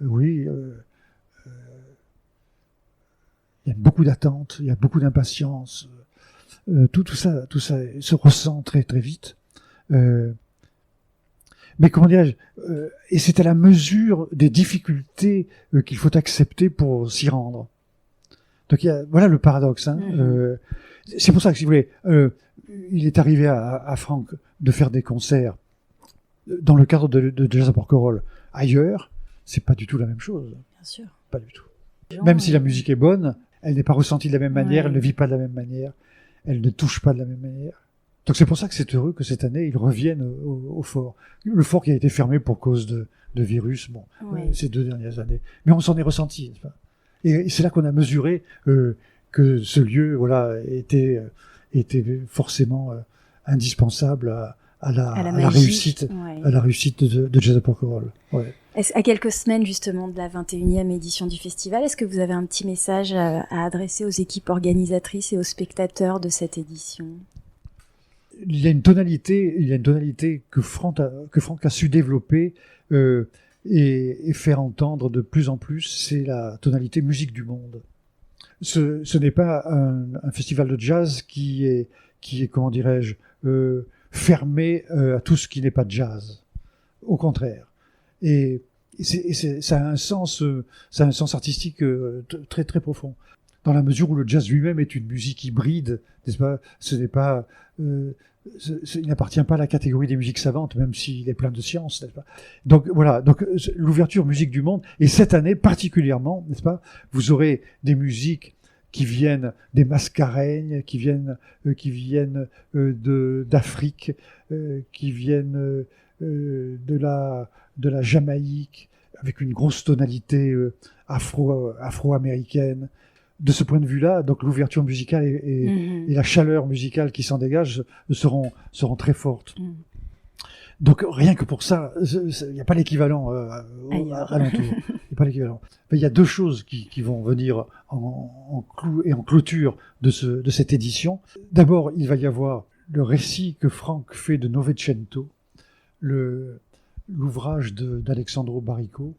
il y a beaucoup d'attentes, il y a beaucoup d'impatience. Tout ça se ressent très très vite. Mais comment dirais-je, et c'est à la mesure des difficultés qu'il faut accepter pour s'y rendre. Donc voilà le paradoxe. C'est pour ça que, si vous voulez, il est arrivé à Franck de faire des concerts dans le cadre de Jazz à Porquerolles. Ailleurs, c'est pas du tout la même chose. Bien sûr. Pas du tout. Même si la musique est bonne, elle n'est pas ressentie de la même manière, elle ne vit pas de la même manière, elle ne touche pas de la même manière. Donc c'est pour ça que c'est heureux que cette année, ils reviennent au fort. Le fort qui a été fermé pour cause de virus, ces 2 dernières années. Mais on s'en est ressenti, n'est-ce pas ? Et c'est là qu'on a mesuré que ce lieu, était forcément indispensable à la réussite, à la réussite de Jazz à Porquerolles. Ouais. À quelques semaines justement de la 21e édition du festival, est-ce que vous avez un petit message à adresser aux équipes organisatrices et aux spectateurs de cette édition? Il y a une tonalité que Franck a su développer et faire entendre de plus en plus, c'est la tonalité musique du monde. Ce n'est pas un festival de jazz qui est comment dirais-je, fermé à tout ce qui n'est pas jazz. Au contraire. Et ça a un sens artistique très très profond. Dans la mesure où le jazz lui-même est une musique hybride, n'est-ce pas? Ce n'est pas, il n'appartient pas à la catégorie des musiques savantes, même s'il est plein de sciences, n'est-ce pas? Donc voilà, l'ouverture musique du monde, et cette année particulièrement, n'est-ce pas? Vous aurez des musiques qui viennent des Mascareignes, qui viennent d'Afrique, qui viennent de la Jamaïque, avec une grosse tonalité afro-américaine. De ce point de vue-là, donc l'ouverture musicale et la chaleur musicale qui s'en dégage seront très fortes. Donc rien que pour ça, il n'y a pas l'équivalent alentour. Il n'y a pas l'équivalent. Mais il y a 2 choses qui vont venir en clôture de cette édition. D'abord, il va y avoir le récit que Franck fait de Novecento, l'ouvrage d'Alexandro Baricco.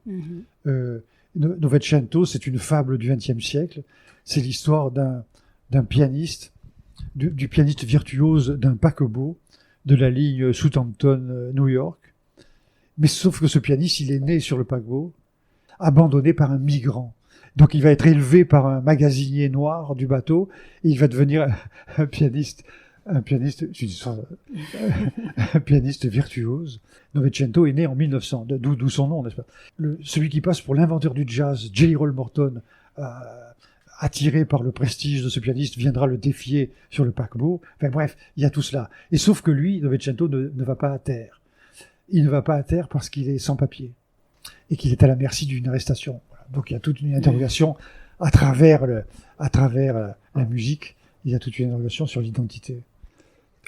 Novecento, c'est une fable du XXe siècle. C'est l'histoire d'un pianiste, du pianiste virtuose d'un paquebot de la ligne Southampton-New York. Mais sauf que ce pianiste, il est né sur le paquebot, abandonné par un migrant. Donc il va être élevé par un magasinier noir du bateau, et il va devenir un pianiste virtuose. Novecento est né en 1900, d'où son nom, n'est-ce pas? Celui qui passe pour l'inventeur du jazz, Jelly Roll Morton, attiré par le prestige de ce pianiste, viendra le défier sur le paquebot. Enfin bref, il y a tout cela. Et sauf que lui, Novecento, ne va pas à terre. Il ne va pas à terre parce qu'il est sans papier et qu'il est à la merci d'une arrestation. Voilà. Donc il y a toute une interrogation à travers la musique. Il y a toute une interrogation sur l'identité.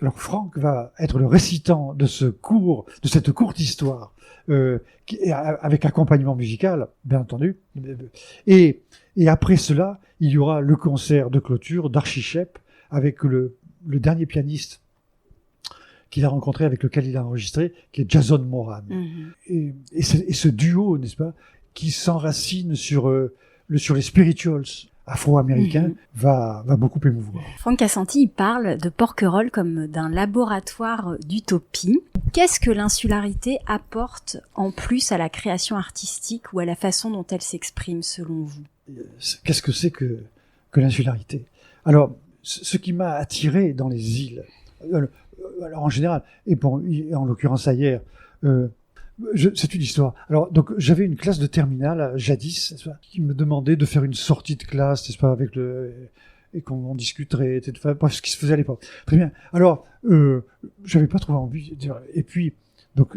Alors Franck va être le récitant de cette courte histoire, avec accompagnement musical, bien entendu. Et après cela, il y aura le concert de clôture d'Archichep avec le dernier pianiste qu'il a rencontré, avec lequel il a enregistré, qui est Jason Moran. Et ce duo, n'est-ce pas, qui s'enracine sur les spirituals, afro-américain va beaucoup émouvoir. Franck Cassanti, il parle de Porquerolles comme d'un laboratoire d'utopie. Qu'est-ce que l'insularité apporte en plus à la création artistique ou à la façon dont elle s'exprime selon vous? Qu'est-ce que c'est que l'insularité? Alors, ce qui m'a attiré dans les îles, alors en général, et en l'occurrence ailleurs, c'est une histoire. Alors, donc, j'avais une classe de terminale, jadis, qui me demandait de faire une sortie de classe, n'est-ce pas, et qu'on discuterait, etc. Bref, ce qui se faisait à l'époque. Très bien. Alors, j'avais pas trouvé envie. Et puis, donc,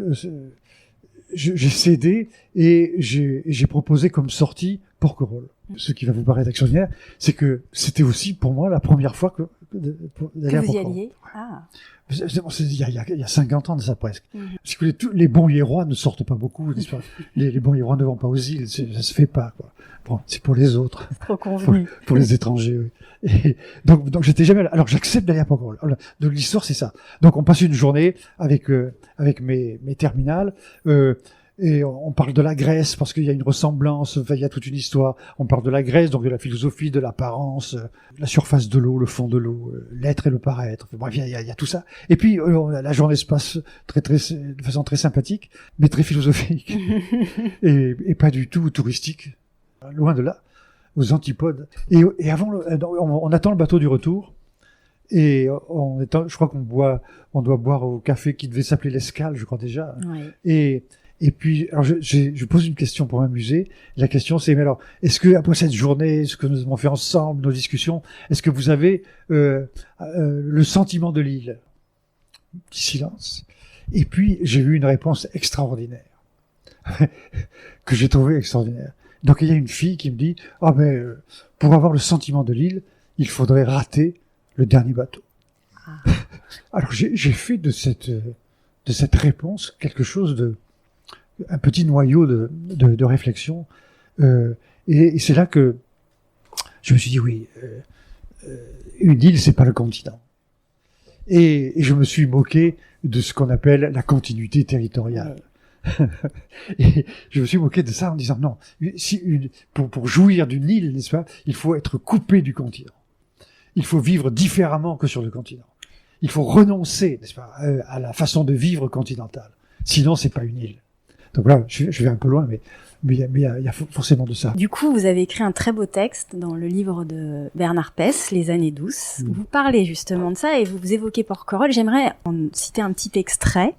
j'ai cédé et j'ai proposé comme sortie Porquerolles. Ce qui va vous paraître extraordinaire, c'est que c'était aussi pour moi la première fois d'aller à vous y Porquerolles. alliez. Ah. Il y a 50 ans de ça presque. Parce que les bons hiérois ne sortent pas beaucoup, n'est-ce pas? Les bons hiérois ne vont pas aux îles, ça se fait pas, quoi. Bon, c'est pour les autres. Trop convenu. Pour les étrangers, oui. Et donc j'étais jamais là. Alors j'accepte d'aller à Porquerolles. Donc l'histoire c'est ça. Donc on passe une journée avec mes terminales, et on parle de la Grèce parce qu'il y a une ressemblance, enfin, il y a toute une histoire. On parle de la Grèce, donc de la philosophie, de l'apparence, la surface de l'eau, le fond de l'eau, l'être et le paraître. Bref, il y a tout ça. Et puis la journée se passe de façon très sympathique, mais très philosophique et pas du tout touristique. Loin de là, aux antipodes. Et avant, on attend le bateau du retour. Et je crois on doit boire au café qui devait s'appeler l'Escale, je crois déjà. Oui. Et puis, alors je pose une question pour m'amuser. La question c'est, mais alors, est-ce que après cette journée, ce que nous avons fait ensemble, nos discussions, est-ce que vous avez le sentiment de l'île? Petit silence. Et puis j'ai eu une réponse extraordinaire que j'ai trouvée extraordinaire. Donc il y a une fille qui me dit, pour avoir le sentiment de l'île, il faudrait rater le dernier bateau. Alors j'ai fait de cette réponse quelque chose un petit noyau de réflexion, et c'est là que je me suis dit oui, une île c'est pas le continent, et je me suis moqué de ce qu'on appelle la continuité territoriale. Et je me suis moqué de ça en disant non, pour jouir d'une île, n'est-ce pas, il faut être coupé du continent, il faut vivre différemment que sur le continent, il faut renoncer, n'est-ce pas, à la façon de vivre continentale, sinon c'est pas une île. Donc là, je vais un peu loin, mais il y a forcément de ça. Du coup, vous avez écrit un très beau texte dans le livre de Bernard Pess, Les années douces. Vous parlez justement de ça et vous évoquez Porquerolles. J'aimerais en citer un petit extrait.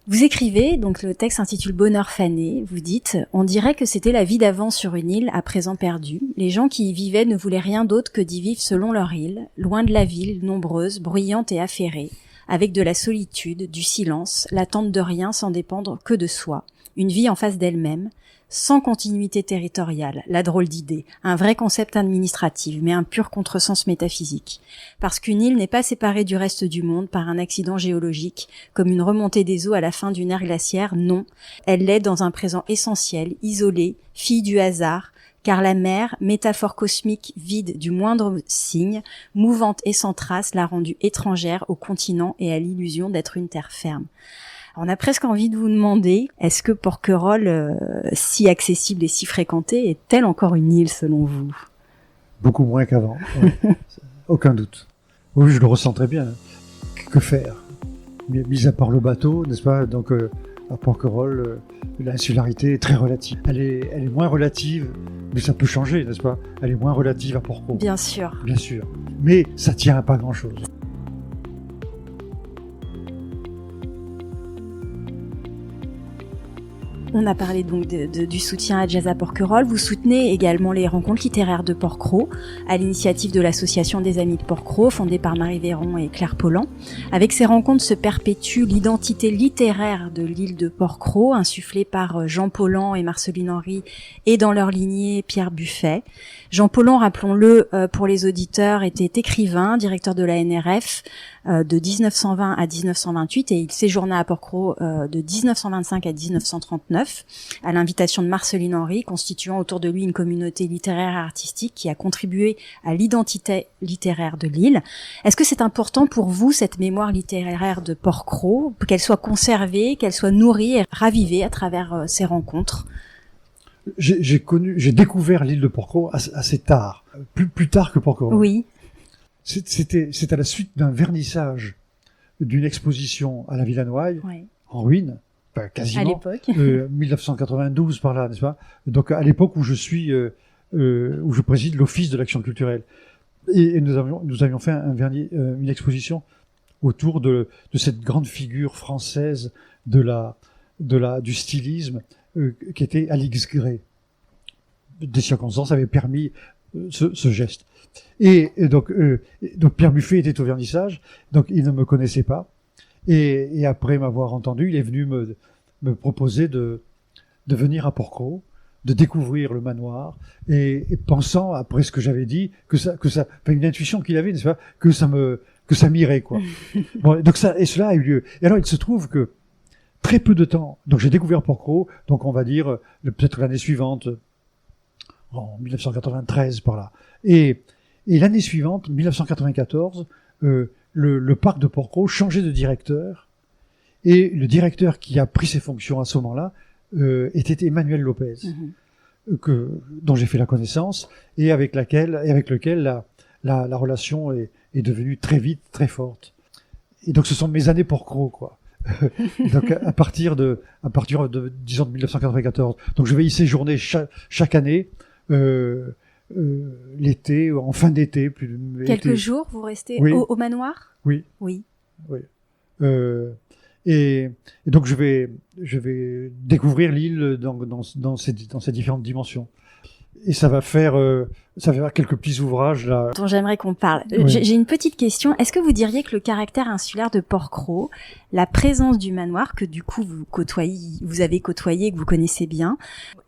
Vous écrivez, donc le texte s'intitule Bonheur fané, vous dites « On dirait que c'était la vie d'avant sur une île, à présent perdue. Les gens qui y vivaient ne voulaient rien d'autre que d'y vivre selon leur île, loin de la ville, nombreuse, bruyante et affairée, avec de la solitude, du silence, l'attente de rien sans dépendre que de soi, une vie en face d'elle-même, sans continuité territoriale, la drôle d'idée, un vrai concept administratif, mais un pur contresens métaphysique. Parce qu'une île n'est pas séparée du reste du monde par un accident géologique, comme une remontée des eaux à la fin d'une ère glaciaire, non. Elle l'est dans un présent essentiel, isolé, fille du hasard, car la mer, métaphore cosmique vide du moindre signe, mouvante et sans trace, l'a rendue étrangère au continent et à l'illusion d'être une terre ferme. On a presque envie de vous demander, est-ce que Porquerolles, si accessible et si fréquentée, est-elle encore une île selon vous? Beaucoup moins qu'avant, ouais. Aucun doute. Oui, je le ressens très bien. Que faire? Mis à part le bateau, n'est-ce pas? Donc à Porquerolles, l'insularité est très relative. Elle est moins relative, mais ça peut changer, n'est-ce pas? Elle est moins relative à Porquerolles. Bien sûr. Bien sûr. Mais ça tient à pas grand-chose. On a parlé donc du soutien à Jazz à Porquerolles. Vous soutenez également les rencontres littéraires de Porquerolles, à l'initiative de l'association des Amis de Porquerolles, fondée par Marie Véron et Claire Pollan. Avec ces rencontres se perpétue l'identité littéraire de l'île de Porquerolles, insufflée par Jean Pollan et Marceline Henry, et dans leur lignée Pierre Buffet. Jean Pollan, rappelons-le pour les auditeurs, était écrivain, directeur de la NRF de 1920 à 1928, et il séjourna à Porquerolles de 1925 à 1939, à l'invitation de Marceline Henry, constituant autour de lui une communauté littéraire et artistique qui a contribué à l'identité littéraire de l'île. Est-ce que c'est important pour vous, cette mémoire littéraire de Porquerolles, qu'elle soit conservée, qu'elle soit nourrie et ravivée à travers ces rencontres? j'ai découvert l'île de Porquerolles assez tard, plus tard que Porquerolles. Oui. C'est à la suite d'un vernissage d'une exposition à la Villanoye, Oui. en ruine, enfin, quasiment. À l'époque. 1992 par là, n'est-ce pas? Donc à l'époque où où je préside l'Office de l'action culturelle. Et nous avions fait une exposition autour de cette grande figure française du stylisme qui était Alix Gray. Des circonstances avaient permis ce geste. Et donc Pierre Buffet était au vernissage, donc il ne me connaissait pas. Et après m'avoir entendu, il est venu me proposer de venir à Porquerolles, de découvrir le manoir, et pensant, après ce que j'avais dit, que ça, enfin, une intuition qu'il avait, n'est-ce pas, que ça m'irait, quoi. Bon, donc cela a eu lieu. Et alors, il se trouve que, très peu de temps, donc j'ai découvert Porquerolles, donc on va dire, peut-être l'année suivante, en 1993, par là. Et l'année suivante, 1994, le parc de Porquerolles changeait de directeur, et le directeur qui a pris ses fonctions à ce moment-là, était Emmanuel Lopez, dont j'ai fait la connaissance, et avec lequel la relation est devenue très vite, très forte. Et donc ce sont mes années Porquerolles, quoi. Donc à partir de disons de 1994. Donc je vais y séjourner chaque année, l'été, en fin d'été. Quelques jours, vous restez oui. au manoir? Oui. Oui. Oui. Et donc je vais découvrir l'île dans ses différentes dimensions. Et ça va faire quelques petits ouvrages là. Dont j'aimerais qu'on parle. Oui. J'ai une petite question. Est-ce que vous diriez que le caractère insulaire de Porquerolles, la présence du manoir que du coup vous avez côtoyé, que vous connaissez bien,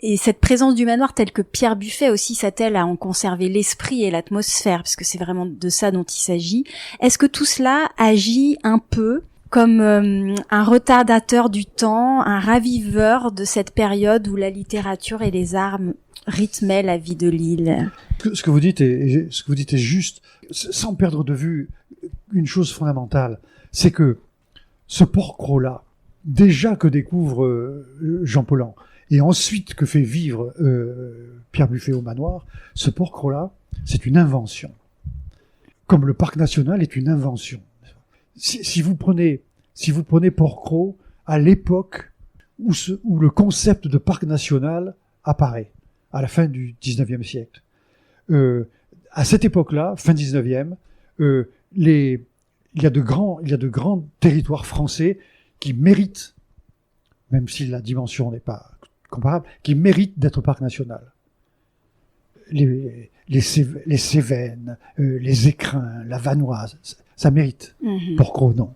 et cette présence du manoir telle que Pierre Buffet aussi s'attelle à en conserver l'esprit et l'atmosphère, parce que c'est vraiment de ça dont il s'agit. Est-ce que tout cela agit un peu comme un retardateur du temps, un raviveur de cette période où la littérature et les arts rythmaient la vie de l'île? Ce que vous dites est juste, sans perdre de vue une chose fondamentale, c'est que ce Porquerolles-là, déjà que découvre Jean Paulhan, et ensuite que fait vivre Pierre Buffet au manoir, ce Porquerolles-là, c'est une invention. Comme le parc national est une invention. Si vous prenez Porquerolles à l'époque où le concept de parc national apparaît, à la fin du 19e siècle. À cette époque-là, fin 19e, il y a de grands territoires français qui méritent, même si la dimension n'est pas comparable, qui méritent d'être parc national. Les Cévennes, les Écrins, la Vanoise, ça mérite. Porquerolles, non.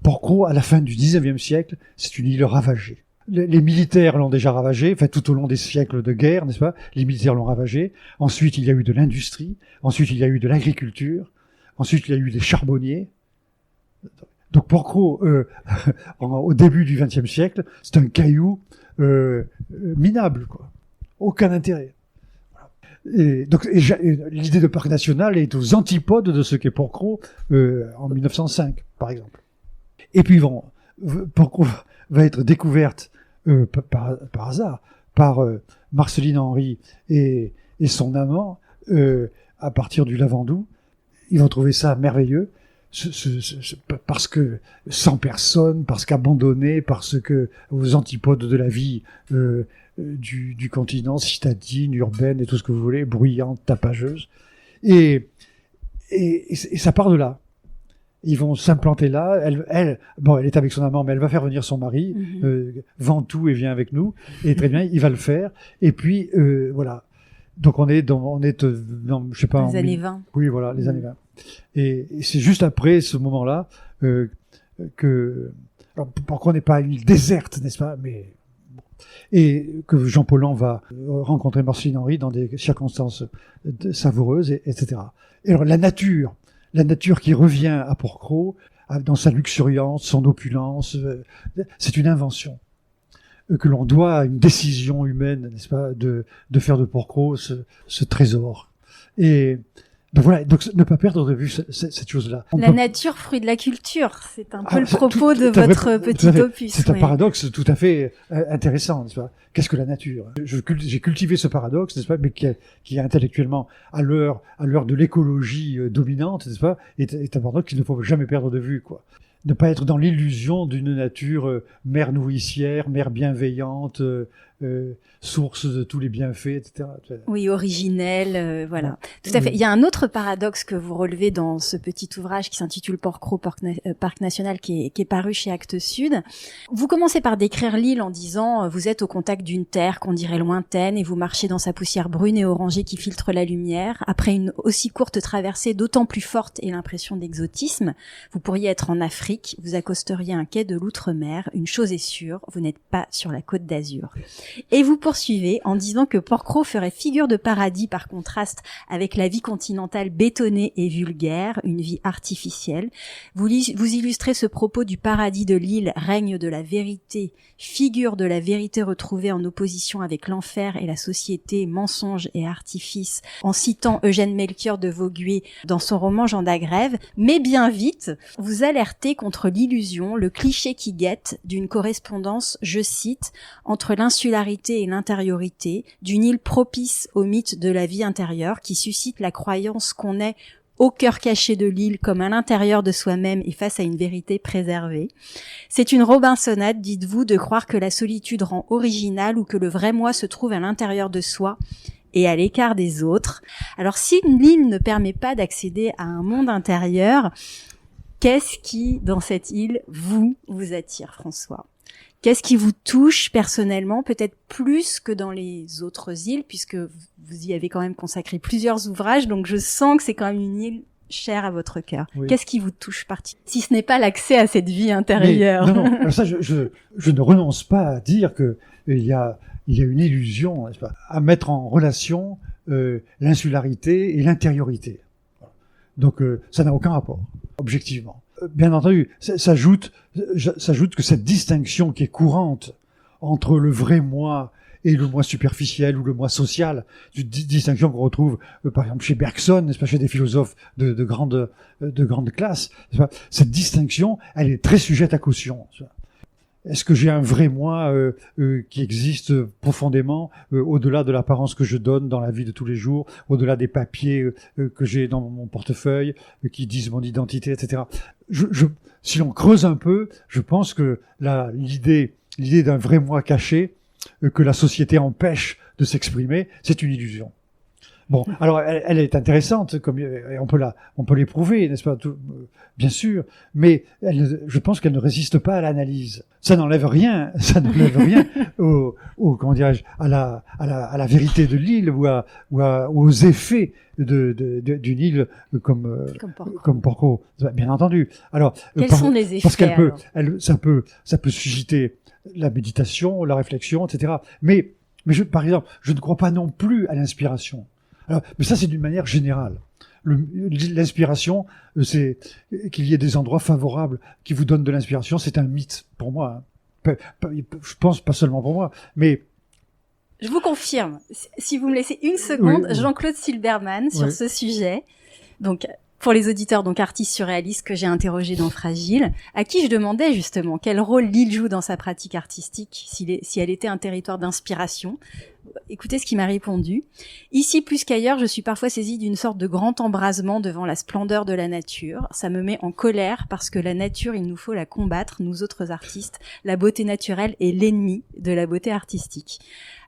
Porquerolles, à la fin du 19e siècle, c'est une île ravagée. Les militaires l'ont déjà ravagée, enfin tout au long des siècles de guerre, n'est-ce pas? Les militaires l'ont ravagée. Ensuite, il y a eu de l'industrie. Ensuite, il y a eu de l'agriculture. Ensuite, il y a eu des charbonniers. Donc Porquerolles, au début du XXe siècle, c'est un caillou minable, quoi. Aucun intérêt. Et l'idée de parc national est aux antipodes de ce qu'est Porquerolles en 1905, par exemple. Et puis Porquerolles va être découverte par hasard par Marceline Henry et son amant à partir du Lavandou. Ils vont trouver ça merveilleux parce que sans personne, parce qu'abandonné, parce que aux antipodes de la vie du continent, citadine, urbaine et tout ce que vous voulez, bruyante, tapageuse. Et ça part de là. Ils vont s'implanter là. Elle est avec son amant, mais elle va faire venir son mari. Vend tout et vient avec nous. Et très bien, il va le faire. Et puis voilà. Donc on est dans je sais pas. Les années 20. Oui, voilà, les années 20. Et c'est juste après ce moment-là que pourquoi on n'est pas une île déserte, n'est-ce pas? Mais et que Jean Paulhan va rencontrer Marceline Henry dans des circonstances savoureuses, etc. Et alors la nature qui revient à Porquerolles, dans sa luxuriance, son opulence, c'est une invention que l'on doit à une décision humaine, n'est-ce pas, de faire de Porquerolles ce trésor. Et Donc voilà, donc ne pas perdre de vue cette chose-là. La nature, fruit de la culture, c'est un peu le propos de votre petit opus. C'est un paradoxe tout à fait intéressant, n'est-ce pas? Qu'est-ce que la nature? J'ai cultivé ce paradoxe, n'est-ce pas, mais qui est intellectuellement, à l'heure de l'écologie dominante, n'est-ce pas, est un paradoxe qu'il ne faut jamais perdre de vue, quoi. Ne pas être dans l'illusion d'une nature mère nourricière, mère bienveillante, source de tous les bienfaits, etc. Oui, originelle, voilà. Tout à fait. Il y a un autre paradoxe que vous relevez dans ce petit ouvrage qui s'intitule Porquerolles, Parc National, qui est paru chez Actes Sud. Vous commencez par décrire l'île en disant vous êtes au contact d'une terre qu'on dirait lointaine et vous marchez dans sa poussière brune et orangée qui filtre la lumière. Après une aussi courte traversée d'autant plus forte et l'impression d'exotisme, vous pourriez être en Afrique, vous accosteriez un quai de l'outre-mer. Une chose est sûre, vous n'êtes pas sur la Côte d'Azur. Et vous poursuivez en disant que Porquerolles ferait figure de paradis par contraste avec la vie continentale bétonnée et vulgaire, une vie artificielle. Vous illustrez ce propos du paradis de l'île, règne de la vérité, figure de la vérité retrouvée en opposition avec l'enfer et la société, mensonge et artifice, en citant Eugène Melchior de Vauguier dans son roman Jean d'Agrève, mais bien vite, vous alertez contre l'illusion, le cliché qui guette d'une correspondance, je cite, entre l'insularité et l'intériorité, d'une île propice au mythe de la vie intérieure qui suscite la croyance qu'on est au cœur caché de l'île comme à l'intérieur de soi-même et face à une vérité préservée. C'est une Robinsonade, dites-vous, de croire que la solitude rend original ou que le vrai moi se trouve à l'intérieur de soi et à l'écart des autres. Alors si l'île ne permet pas d'accéder à un monde intérieur, qu'est-ce qui, dans cette île, vous attire, François ? Qu'est-ce qui vous touche personnellement, peut-être plus que dans les autres îles, puisque vous y avez quand même consacré plusieurs ouvrages, donc je sens que c'est quand même une île chère à votre cœur. Oui. Qu'est-ce qui vous touche particulièrement, si ce n'est pas l'accès à cette vie intérieure? Mais, non. Alors ça, je ne renonce pas à dire que il y a une illusion, n'est-ce pas, à mettre en relation l'insularité et l'intériorité. Donc ça n'a aucun rapport, objectivement. Bien entendu, s'ajoute que cette distinction qui est courante entre le vrai moi et le moi superficiel ou le moi social, une distinction qu'on retrouve par exemple chez Bergson, n'est-ce pas, chez des philosophes de grande classe, n'est-ce pas, cette distinction, elle est très sujette à caution. Est-ce que j'ai un vrai moi qui existe profondément au-delà de l'apparence que je donne dans la vie de tous les jours, au-delà des papiers que j'ai dans mon portefeuille qui disent mon identité, etc. Si on creuse un peu, je pense que l'idée d'un vrai moi caché que la société empêche de s'exprimer, c'est une illusion. Bon, alors elle est intéressante, comme on peut l'éprouver, n'est-ce pas, bien sûr, mais je pense qu'elle ne résiste pas à l'analyse. Ça n'enlève rien comment dirais-je, à la vérité de l'île ou aux effets d'une île comme Porquerolles, bien entendu. Alors quels sont les effets? Parce ça peut susciter la méditation, la réflexion, etc. Mais par exemple, je ne crois pas non plus à l'inspiration. Alors, mais ça, c'est d'une manière générale. L'inspiration, c'est qu'il y ait des endroits favorables qui vous donnent de l'inspiration, c'est un mythe pour moi. Je pense pas seulement pour moi, mais je vous confirme. Si vous me laissez une seconde, oui. Jean-Claude Silberman sur oui. ce sujet. Donc, pour les auditeurs, donc artiste surréaliste que j'ai interrogé dans Fragile, à qui je demandais justement quel rôle l'île joue dans sa pratique artistique, si elle était un territoire d'inspiration. Écoutez ce qu'il m'a répondu. Ici, plus qu'ailleurs, je suis parfois saisie d'une sorte de grand embrasement devant la splendeur de la nature. Ça me met en colère parce que la nature, il nous faut la combattre, nous autres artistes. La beauté naturelle est l'ennemi de la beauté artistique.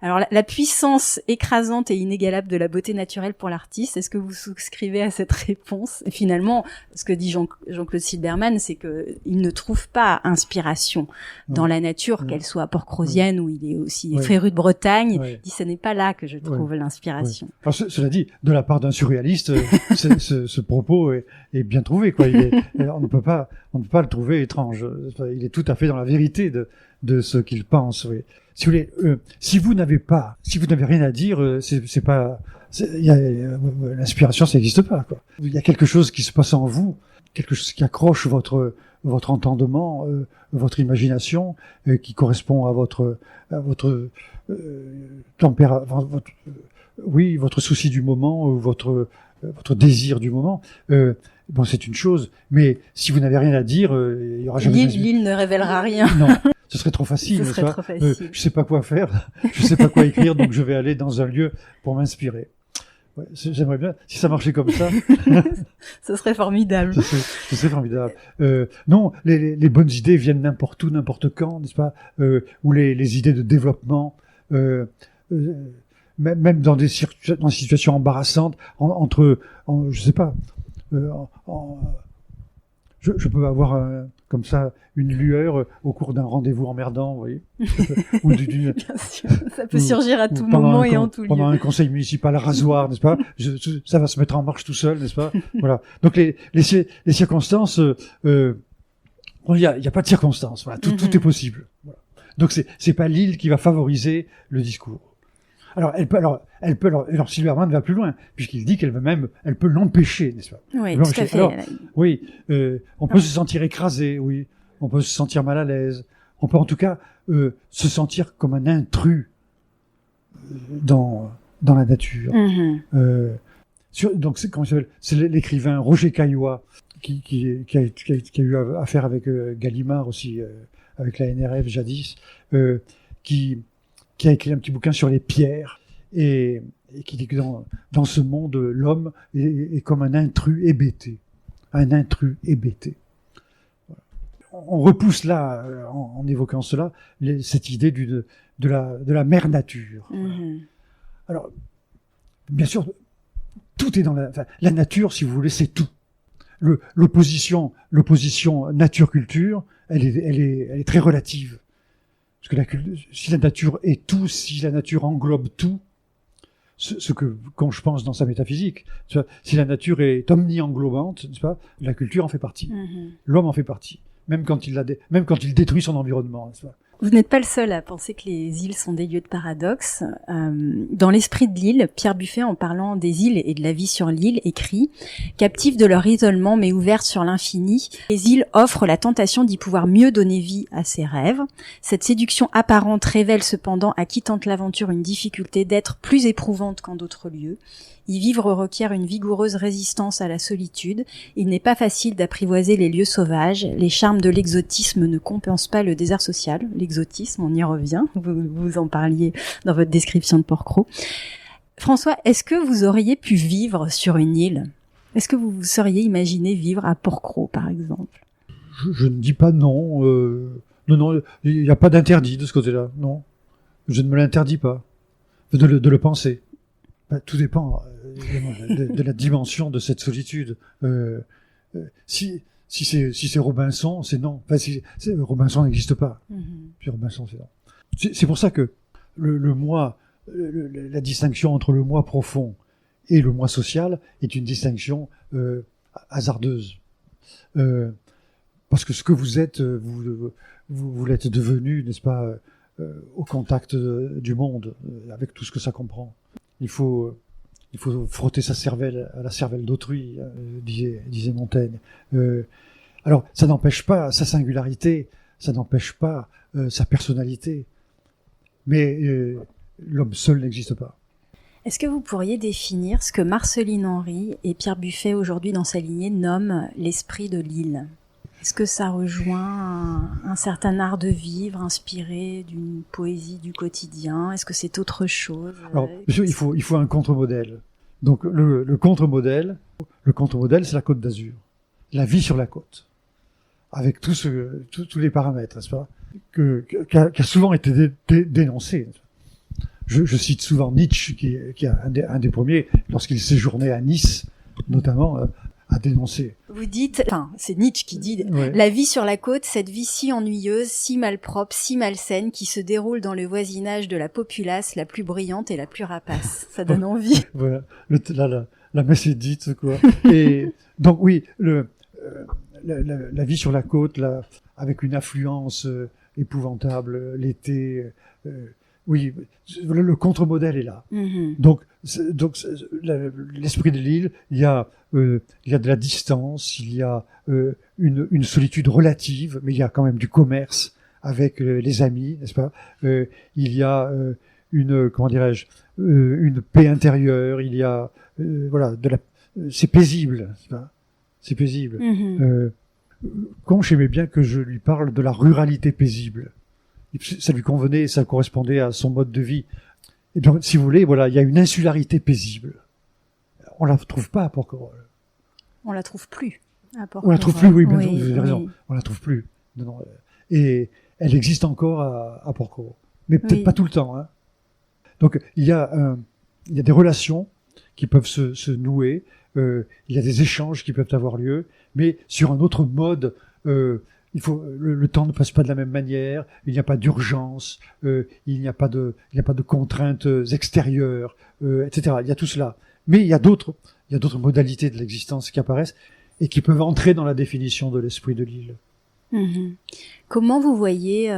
Alors, la puissance écrasante et inégalable de la beauté naturelle pour l'artiste, est-ce que vous souscrivez à cette réponse? Et finalement, ce que dit Jean-Claude Silberman, c'est que il ne trouve pas inspiration dans la nature, qu'elle soit porquerollienne ou il est aussi féru de Bretagne. Il dit, ce n'est pas là que je trouve l'inspiration. Alors, cela dit, de la part d'un surréaliste, ce propos est bien trouvé, quoi. On ne peut pas le trouver étrange. Il est tout à fait dans la vérité de ce qu'il pense, oui. Si vous voulez, si vous n'avez rien à dire, l'inspiration, ça n'existe pas, quoi. Il y a quelque chose qui se passe en vous, quelque chose qui accroche votre entendement, votre imagination, qui correspond à votre tempérament, votre souci du moment, ou votre votre désir du moment, bon, c'est une chose, mais si vous n'avez rien à dire, il y aura jamais L'île ne révélera rien. Non, ce serait trop facile. Ce serait trop facile. Je sais pas quoi faire, je sais pas quoi écrire, donc je vais aller dans un lieu pour m'inspirer. Ouais, j'aimerais bien, si ça marchait comme ça. Ce serait formidable. Ce serait formidable. Non, les bonnes idées viennent n'importe où, n'importe quand, n'est-ce pas? Ou les idées de développement, même dans des situations embarrassantes, je sais pas. Je peux avoir comme ça une lueur au cours d'un rendez-vous emmerdant, vous voyez. Ou Bien sûr, ça peut surgir à tout moment et en tout lieu. Pendant un conseil municipal rasoir, n'est-ce pas? Ça va se mettre en marche tout seul, n'est-ce pas? Voilà. Donc les circonstances, il y a pas de circonstances. Voilà, tout est possible. Voilà. Donc c'est pas l'île qui va favoriser le discours. Alors Sylvia Armand va plus loin, puisqu'il dit qu'elle peut l'empêcher, n'est-ce pas? Oui, tout à fait. Alors, oui, on peut se sentir écrasé, oui, on peut se sentir mal à l'aise, on peut en tout cas se sentir comme un intrus dans la nature. Donc c'est l'écrivain Roger Caillois qui a eu affaire avec Gallimard aussi, avec la NRF jadis, qui a écrit un petit bouquin sur les pierres et qui dit que dans ce monde, l'homme est comme un intrus hébété. Un intrus hébété. Voilà. On repousse là, en évoquant cela, cette idée de la mère nature. Alors, bien sûr, tout est dans la nature, si vous voulez, c'est tout. L'opposition nature-culture, elle est très relative. Parce que si la nature est tout, si la nature englobe tout, quand je pense dans sa métaphysique, si la nature est omni-englobante, n'est-ce pas, la culture en fait partie. L'homme en fait partie. Même quand il détruit son environnement, n'est-ce pas. Vous n'êtes pas le seul à penser que les îles sont des lieux de paradoxe. Dans l'esprit de l'île, Pierre Buffet, en parlant des îles et de la vie sur l'île, écrit « Captives de leur isolement mais ouvertes sur l'infini, les îles offrent la tentation d'y pouvoir mieux donner vie à ses rêves. Cette séduction apparente révèle cependant à qui tente l'aventure une difficulté d'être plus éprouvante qu'en d'autres lieux. Y vivre requiert une vigoureuse résistance à la solitude. Il n'est pas facile d'apprivoiser les lieux sauvages. Les charmes de l'exotisme ne compensent pas le désert social. » L'exotisme, on y revient. Vous en parliez dans votre description de Porquerolles. François, est-ce que vous auriez pu vivre sur une île? Est-ce que vous vous seriez imaginé vivre à Porquerolles, par exemple? Je ne dis pas non. Non, il n'y a pas d'interdit de ce côté-là. Non, je ne me l'interdis pas de le penser. Tout dépend de la dimension de cette solitude. Si c'est Robinson, c'est non. Enfin, Robinson n'existe pas. Puis Robinson, c'est non. C'est pour ça que le moi, la distinction entre le moi profond et le moi social est une distinction hasardeuse. Parce que ce que vous êtes, vous l'êtes devenu, n'est-ce pas, au contact du monde, avec tout ce que ça comprend. Il faut frotter sa cervelle à la cervelle d'autrui, disait Montaigne. Alors, ça n'empêche pas sa singularité, ça n'empêche pas sa personnalité, mais l'homme seul n'existe pas. Est-ce que vous pourriez définir ce que Marceline Henry et Pierre Buffet aujourd'hui dans sa lignée nomment l'esprit de l'île? Est-ce que ça rejoint un certain art de vivre inspiré d'une poésie du quotidien? Est-ce que c'est autre chose? Alors, bien sûr, il faut un contre-modèle. Donc, le contre-modèle, c'est la Côte d'Azur. La vie sur la côte. Avec tous les paramètres, n'est-ce pas? Qui a souvent été dénoncé. Je cite souvent Nietzsche, qui a un des premiers, lorsqu'il séjournait à Nice, notamment, à dénoncer. Vous dites, c'est Nietzsche qui dit, ouais. La vie sur la côte, cette vie si ennuyeuse, si malpropre, si malsaine, qui se déroule dans le voisinage de la populace la plus brillante et la plus rapace. Ça donne envie. Voilà, la messe est dite, quoi. Et donc oui, la vie sur la côte, avec une affluence épouvantable, l'été, oui, le contre-modèle est là. Donc l'esprit de l'île, il y a de la distance, il y a une solitude relative, mais il y a quand même du commerce avec les amis, n'est-ce pas? Il y a une paix intérieure, il y a voilà c'est paisible, c'est paisible. Conche aimait bien que je lui parle de la ruralité paisible. Ça lui convenait, ça correspondait à son mode de vie. Et donc, si vous voulez, voilà, il y a une insularité paisible. On la trouve pas à Porquerolles. On la trouve plus à Porquerolles. On la trouve plus, oui, mais oui, vous avez raison. On la trouve plus. Non, et elle existe encore à Porquerolles. Mais peut-être pas tout le temps, hein. Donc, il y a des relations qui peuvent se nouer, il y a des échanges qui peuvent avoir lieu, mais sur un autre mode, il faut, le temps ne passe pas de la même manière, il n'y a pas d'urgence, il n'y a pas de contraintes extérieures, etc. Il y a tout cela. Mais il y a d'autres modalités de l'existence qui apparaissent et qui peuvent entrer dans la définition de l'esprit de l'île. Comment vous voyez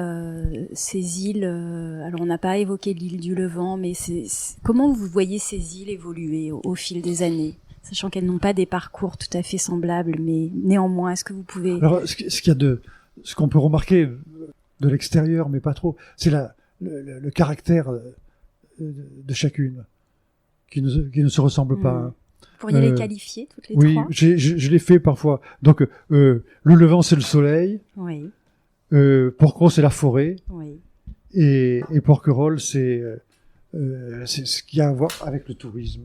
ces îles alors on n'a pas évoqué l'île du Levant, mais comment vous voyez ces îles évoluer au fil des années, sachant qu'elles n'ont pas des parcours tout à fait semblables, mais néanmoins, est-ce que vous pouvez... Alors, ce qu'on peut remarquer de l'extérieur, mais pas trop, c'est le caractère de chacune, qui ne se ressemble pas. Hein. Vous pourriez les qualifier, toutes les trois? Oui, je l'ai fait parfois. Donc, le Levant, c'est le soleil. Oui. Porquerolles, c'est la forêt. Oui. Et Porquerolles, c'est ce qui a à voir avec le tourisme.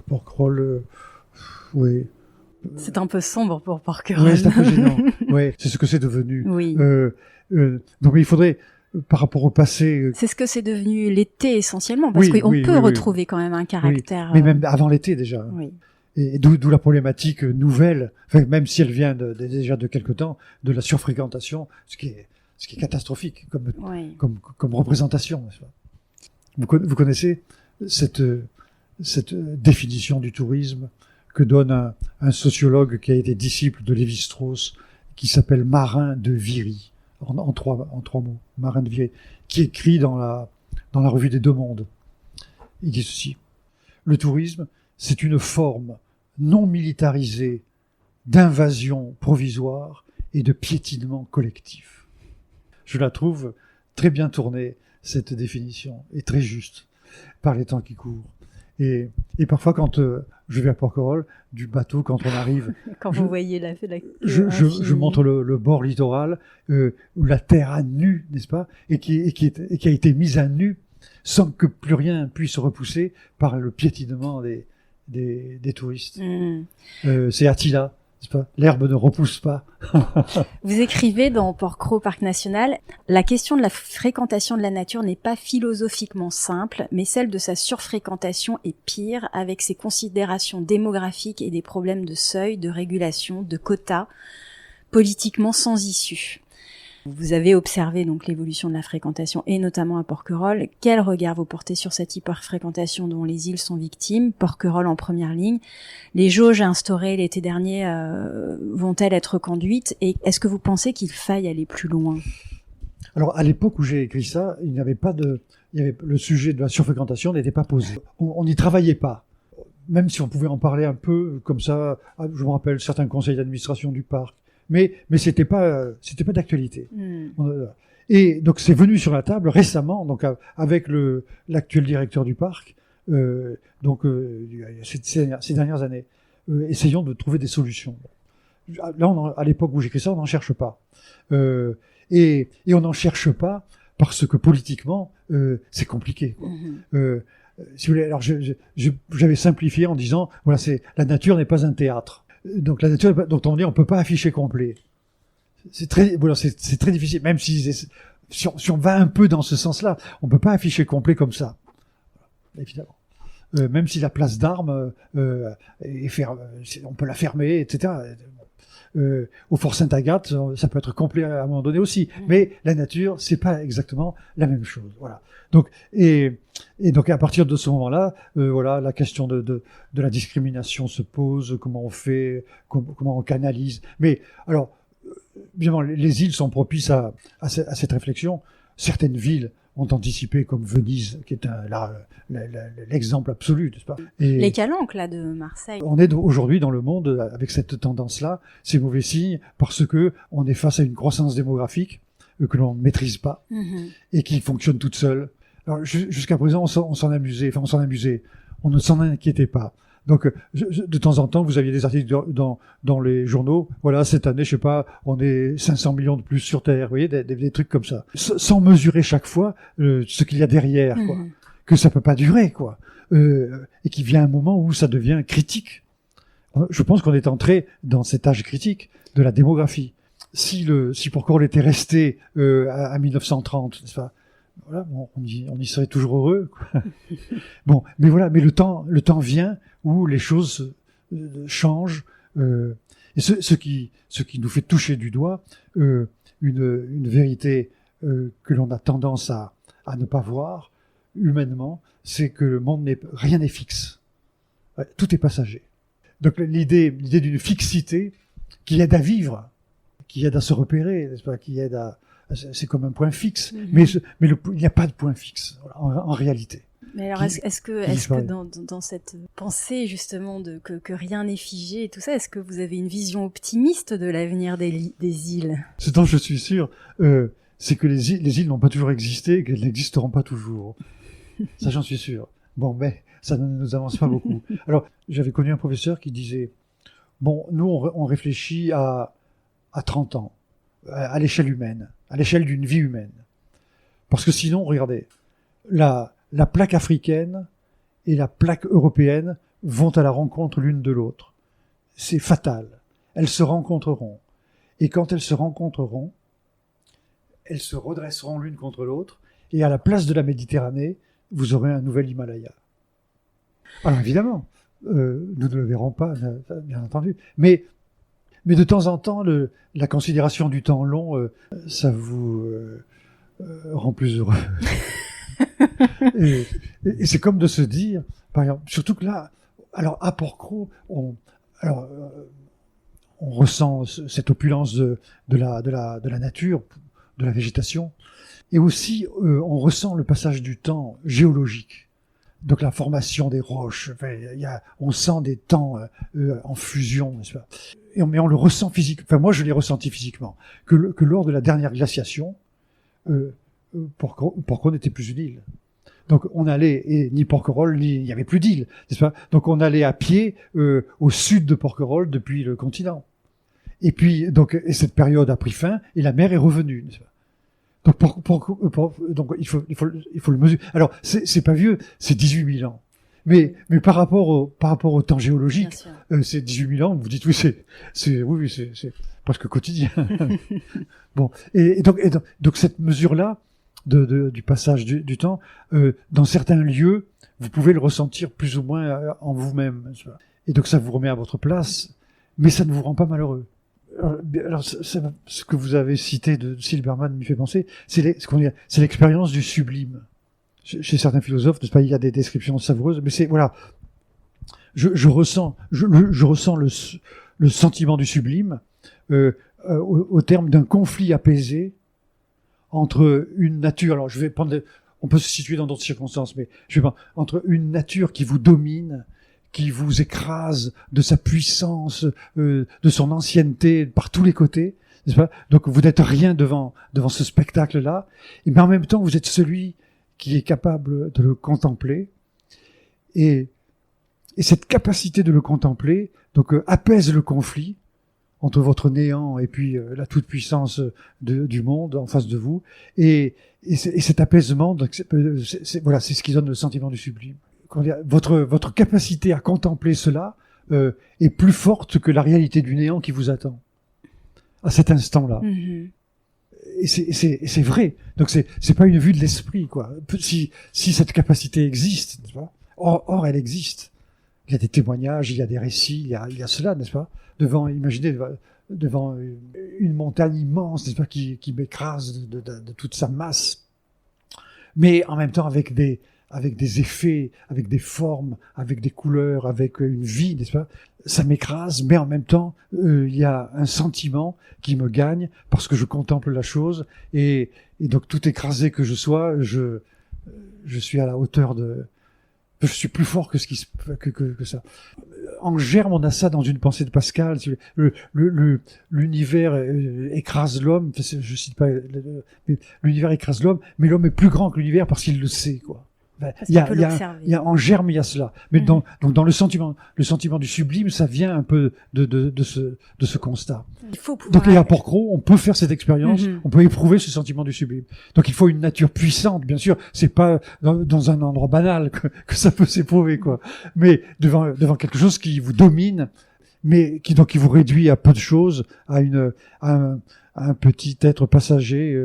Porquerolles, oui. C'est un peu sombre pour Porquerolles. Oui, c'est un peu gênant. Oui, c'est ce que c'est devenu. Oui. Donc, il faudrait, par rapport au passé... C'est ce que c'est devenu l'été essentiellement, parce qu'on peut retrouver quand même un caractère... Oui. Mais même avant l'été déjà. Oui. Et d'où la problématique nouvelle, enfin, même si elle vient déjà de quelque temps, de la surfréquentation, ce qui est catastrophique comme représentation. Vous connaissez cette définition du tourisme que donne un sociologue qui a été disciple de Lévi-Strauss, qui s'appelle Marin de Viry, en trois mots, Marin de Viry, qui écrit dans la revue des Deux Mondes. Il dit ceci: le tourisme, c'est une forme non militarisée d'invasion provisoire et de piétinement collectif. Je la trouve très bien tournée, cette définition, et très juste par les temps qui courent. Et parfois, quand je vais à Porquerolles, du bateau, quand on arrive... Quand vous voyez je montre le bord littoral, où la terre à nu, n'est-ce pas, et qui a été mise à nu, sans que plus rien puisse repousser par le piétinement des touristes. C'est Attila, n'est-ce pas? L'herbe ne repousse pas. Vous écrivez dans Porquerolles Parc National: la question de la fréquentation de la nature n'est pas philosophiquement simple, mais celle de sa surfréquentation est pire, avec ses considérations démographiques et des problèmes de seuil, de régulation, de quotas, politiquement sans issue. Vous avez observé donc l'évolution de la fréquentation, et notamment à Porquerolles. Quel regard vous portez sur cette hyperfréquentation dont les îles sont victimes, Porquerolles en première ligne? Les jauges instaurées l'été dernier vont-elles être reconduites? Et est-ce que vous pensez qu'il faille aller plus loin? Alors, à l'époque où j'ai écrit ça, le sujet de la surfréquentation n'était pas posé. On n'y travaillait pas. Même si on pouvait en parler un peu comme ça, je me rappelle certains conseils d'administration du parc. Mais c'était pas d'actualité. Et donc c'est venu sur la table récemment, donc avec l'actuel directeur du parc, ces dernières années. Essayons de trouver des solutions. Là, à l'époque où j'écris ça, on n'en cherche pas. Et on n'en cherche pas parce que politiquement, c'est compliqué, quoi. Si vous voulez, alors j'avais simplifié en disant, voilà, la nature n'est pas un théâtre. Donc la nature, donc on dit, on peut pas afficher complet. C'est très difficile, même si on va un peu dans ce sens-là, on peut pas afficher complet comme ça, évidemment. Même si la place d'Armes est fermée, on peut la fermer, etc. Au Fort Sainte-Agathe, ça peut être complet à un moment donné aussi. Mais la nature, c'est pas exactement la même chose. Voilà. Donc, et donc à partir de ce moment-là, la question de la discrimination se pose. Comment on fait, comment on canalise. Mais alors, évidemment, les îles sont propices à cette réflexion. Certaines villes ont anticipé, comme Venise, qui est l'exemple absolu, n'est-ce pas? Et les calanques, là, de Marseille. On est aujourd'hui dans le monde avec cette tendance-là. C'est mauvais signe parce que on est face à une croissance démographique que l'on ne maîtrise pas et qui fonctionne toute seule. Alors, jusqu'à présent, on s'en amusait. Enfin, on s'en amusait. On ne s'en inquiétait pas. Donc, de temps en temps, vous aviez des articles dans les journaux. Voilà, cette année, je sais pas, on est 500 millions de plus sur Terre. Vous voyez, des trucs comme ça. Sans mesurer chaque fois ce qu'il y a derrière, quoi. Que ça peut pas durer, quoi. Et qu'il vient un moment où ça devient critique. Je pense qu'on est entré dans cet âge critique de la démographie. Si Porquerolles était resté à 1930, n'est-ce pas? Voilà, bon, on y serait toujours heureux, quoi. Bon, mais voilà, mais le temps vient où les choses changent, et ce qui nous fait toucher du doigt une vérité que l'on a tendance à ne pas voir humainement, c'est que le monde rien n'est fixe. Ouais, tout est passager. Donc l'idée d'une fixité qui aide à vivre, qui aide à se repérer, n'est-ce pas, qui aide c'est comme un point fixe, mais il n'y a pas de point fixe en réalité. Mais alors, est-ce que dans cette pensée justement que rien n'est figé et tout ça, est-ce que vous avez une vision optimiste de l'avenir des îles? Ce dont je suis sûr, c'est que les îles n'ont pas toujours existé et qu'elles n'existeront pas toujours. Ça, j'en suis sûr. Bon, mais ça ne nous avance pas beaucoup. Alors, j'avais connu un professeur qui disait, bon, nous, on réfléchit à 30 ans, à l'échelle humaine, à l'échelle d'une vie humaine. Parce que sinon, regardez, la plaque africaine et la plaque européenne vont à la rencontre l'une de l'autre. C'est fatal. Elles se rencontreront. Et quand elles se rencontreront, elles se redresseront l'une contre l'autre. Et à la place de la Méditerranée, vous aurez un nouvel Himalaya. Alors évidemment, nous ne le verrons pas, bien entendu. Mais de temps en temps, la considération du temps long, ça vous rend plus heureux. et c'est comme de se dire, par exemple, surtout que là, alors à Porquerolles, on ressent cette opulence de la nature, de la végétation, et aussi on ressent le passage du temps géologique. Donc la formation des roches, enfin, on sent des temps en fusion, n'est-ce pas? Mais on le ressent physiquement. Enfin, moi, je l'ai ressenti physiquement que lors de la dernière glaciation, Porquerolles n'était plus une île. Donc on allait, et ni Porquerolles, il n'y avait plus d'île, n'est-ce pas? Donc on allait à pied au sud de Porquerolles depuis le continent. Et puis et cette période a pris fin et la mer est revenue, n'est-ce pas? Donc il faut le mesurer. Alors c'est pas vieux, c'est 18 000 ans. Mais par rapport au temps géologique, c'est 18 000 ans. Vous dites oui, c'est presque quotidien. Bon, et donc cette mesure-là du passage du temps, dans certains lieux, vous pouvez le ressentir plus ou moins en vous-même. Et donc ça vous remet à votre place, mais ça ne vous rend pas malheureux. Alors ce que vous avez cité de Silbermann m'y fait penser, c'est l'expérience du sublime. Chez certains philosophes, n'est-ce pas, il y a des descriptions savoureuses, mais c'est voilà, je ressens le sentiment du sublime au terme d'un conflit apaisé entre une nature. Alors on peut se situer dans d'autres circonstances, mais je vais pas entre une nature qui vous domine, qui vous écrase de sa puissance, de son ancienneté par tous les côtés, n'est-ce pas? Donc vous n'êtes rien devant ce spectacle-là, mais en même temps vous êtes celui qui est capable de le contempler, et cette capacité de le contempler donc apaise le conflit entre votre néant et puis la toute-puissance du monde en face de vous, et cet apaisement, donc c'est ce qui donne le sentiment du sublime. Votre capacité à contempler cela est plus forte que la réalité du néant qui vous attend à cet instant-là. Mm-hmm. Et c'est vrai. Donc c'est pas une vue de l'esprit, quoi. Si cette capacité existe, n'est-ce pas? Or elle existe. Il y a des témoignages, il y a des récits, il y a cela, n'est-ce pas? Imaginez devant une montagne immense, n'est-ce pas, qui m'écrase de toute sa masse, mais en même temps avec des effets, avec des formes, avec des couleurs, avec une vie, n'est-ce pas? Ça m'écrase, mais en même temps, il y a un sentiment qui me gagne parce que je contemple la chose, et donc tout écrasé que je sois, je suis à la hauteur je suis plus fort que que ça. En germe, on a ça dans une pensée de Pascal. L'univers écrase l'homme. Je cite pas, mais l'univers écrase l'homme, mais l'homme est plus grand que l'univers parce qu'il le sait, quoi. En germe, il y a cela. Mais donc dans le sentiment du sublime, ça vient un peu de ce constat. Il faut pouvoir... Donc, à Porquerolles, on peut faire cette expérience, on peut éprouver ce sentiment du sublime. Donc, il faut une nature puissante, bien sûr. C'est pas dans un endroit banal que ça peut s'éprouver, quoi. Mais devant quelque chose qui vous domine, mais qui vous réduit à peu de choses, à un petit être passager,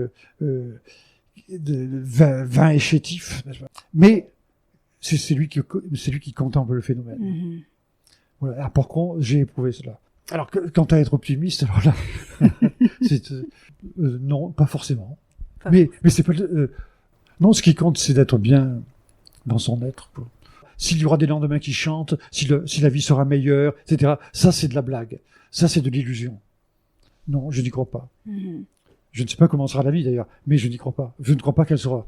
vain et chétif. Mais c'est lui qui contemple le phénomène. Voilà. À Porquerolles, j'ai éprouvé cela. Alors quant à être optimiste, alors là, non, pas forcément. Mais c'est pas non, ce qui compte, c'est d'être bien dans son être. S'il y aura des lendemains qui chantent, si la vie sera meilleure, etc. Ça, c'est de la blague. Ça, c'est de l'illusion. Non, je n'y crois pas. Je ne sais pas comment sera la vie d'ailleurs, mais je n'y crois pas. Je ne crois pas qu'elle sera.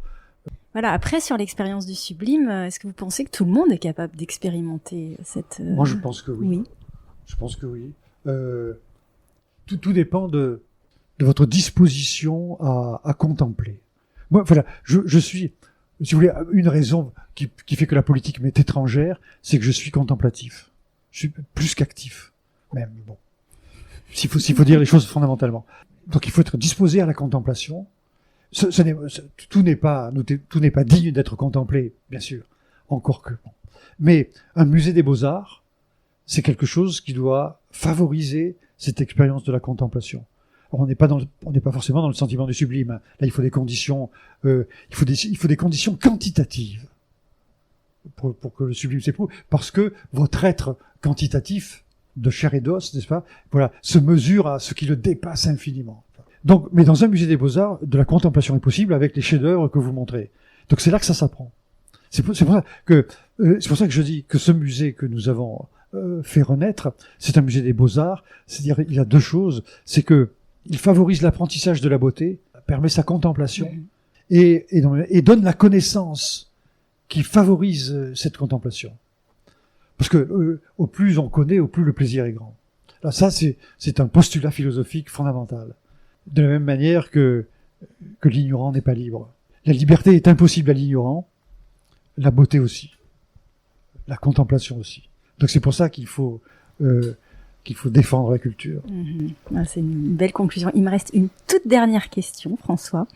Voilà. Après, sur l'expérience du sublime, est-ce que vous pensez que tout le monde est capable d'expérimenter cette... Moi, je pense que oui. Je pense que oui. Tout dépend de votre disposition à contempler. Moi, voilà, je suis, si vous voulez, une raison qui fait que la politique m'est étrangère, c'est que je suis contemplatif. Je suis plus qu'actif, même. Bon, s'il faut dire les choses fondamentalement. Donc, il faut être disposé à la contemplation. Tout n'est pas digne d'être contemplé, bien sûr. Encore que. Bon. Mais un musée des Beaux-Arts, c'est quelque chose qui doit favoriser cette expérience de la contemplation. Alors, on n'est pas forcément dans le sentiment du sublime. Là, il faut des conditions, il faut des conditions quantitatives pour que le sublime s'éprouve, parce que votre être quantitatif de chair et d'os, n'est-ce pas, voilà, se mesure à ce qui le dépasse infiniment. Donc, mais dans un musée des Beaux-Arts, de la contemplation est possible avec les chefs-d'œuvre que vous montrez. Donc, c'est là que ça s'apprend. C'est pour ça que je dis que ce musée que nous avons fait renaître, c'est un musée des Beaux-Arts. C'est-à-dire, il y a deux choses. C'est que il favorise l'apprentissage de la beauté, permet sa contemplation, et donne la connaissance qui favorise cette contemplation. Parce que au plus on connaît, au plus le plaisir est grand. Là, ça, c'est un postulat philosophique fondamental. De la même manière que l'ignorant n'est pas libre. La liberté est impossible à l'ignorant, la beauté aussi, la contemplation aussi. Donc c'est pour ça qu'il faut défendre la culture. C'est une belle conclusion. Il me reste une toute dernière question, François.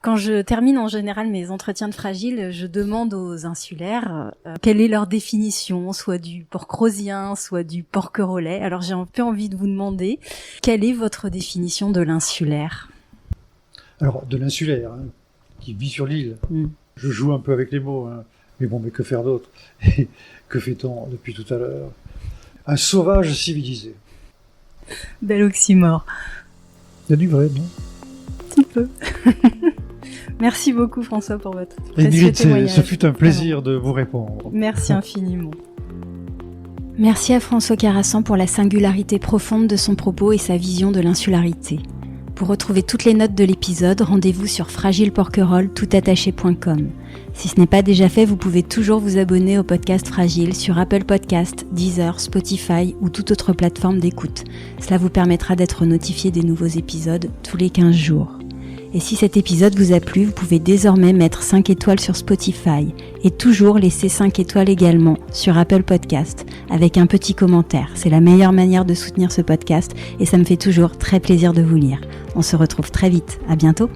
Quand je termine en général mes entretiens de Fragile, je demande aux insulaires quelle est leur définition, soit du porquerolsien, soit du porquerolais. Alors j'ai un peu envie de vous demander, quelle est votre définition de l'insulaire ? Alors, de l'insulaire, qui vit sur l'île. Je joue un peu avec les mots, mais que faire d'autre ? Et que fait-on depuis tout à l'heure ? Un sauvage civilisé. Bel oxymore. Il y a du vrai, non ? Un petit peu. Merci beaucoup François pour votre précieux témoignage. Ce fut un plaisir de vous répondre. Merci infiniment. Merci à François Carassan pour la singularité profonde de son propos et sa vision de l'insularité. Pour retrouver toutes les notes de l'épisode, rendez-vous sur fragileporquerolles.com. Si ce n'est pas déjà fait, vous pouvez toujours vous abonner au podcast Fragile sur Apple Podcasts, Deezer, Spotify ou toute autre plateforme d'écoute. Cela vous permettra d'être notifié des nouveaux épisodes tous les 15 jours. Et si cet épisode vous a plu, vous pouvez désormais mettre 5 étoiles sur Spotify et toujours laisser 5 étoiles également sur Apple Podcasts avec un petit commentaire. C'est la meilleure manière de soutenir ce podcast et ça me fait toujours très plaisir de vous lire. On se retrouve très vite. À bientôt.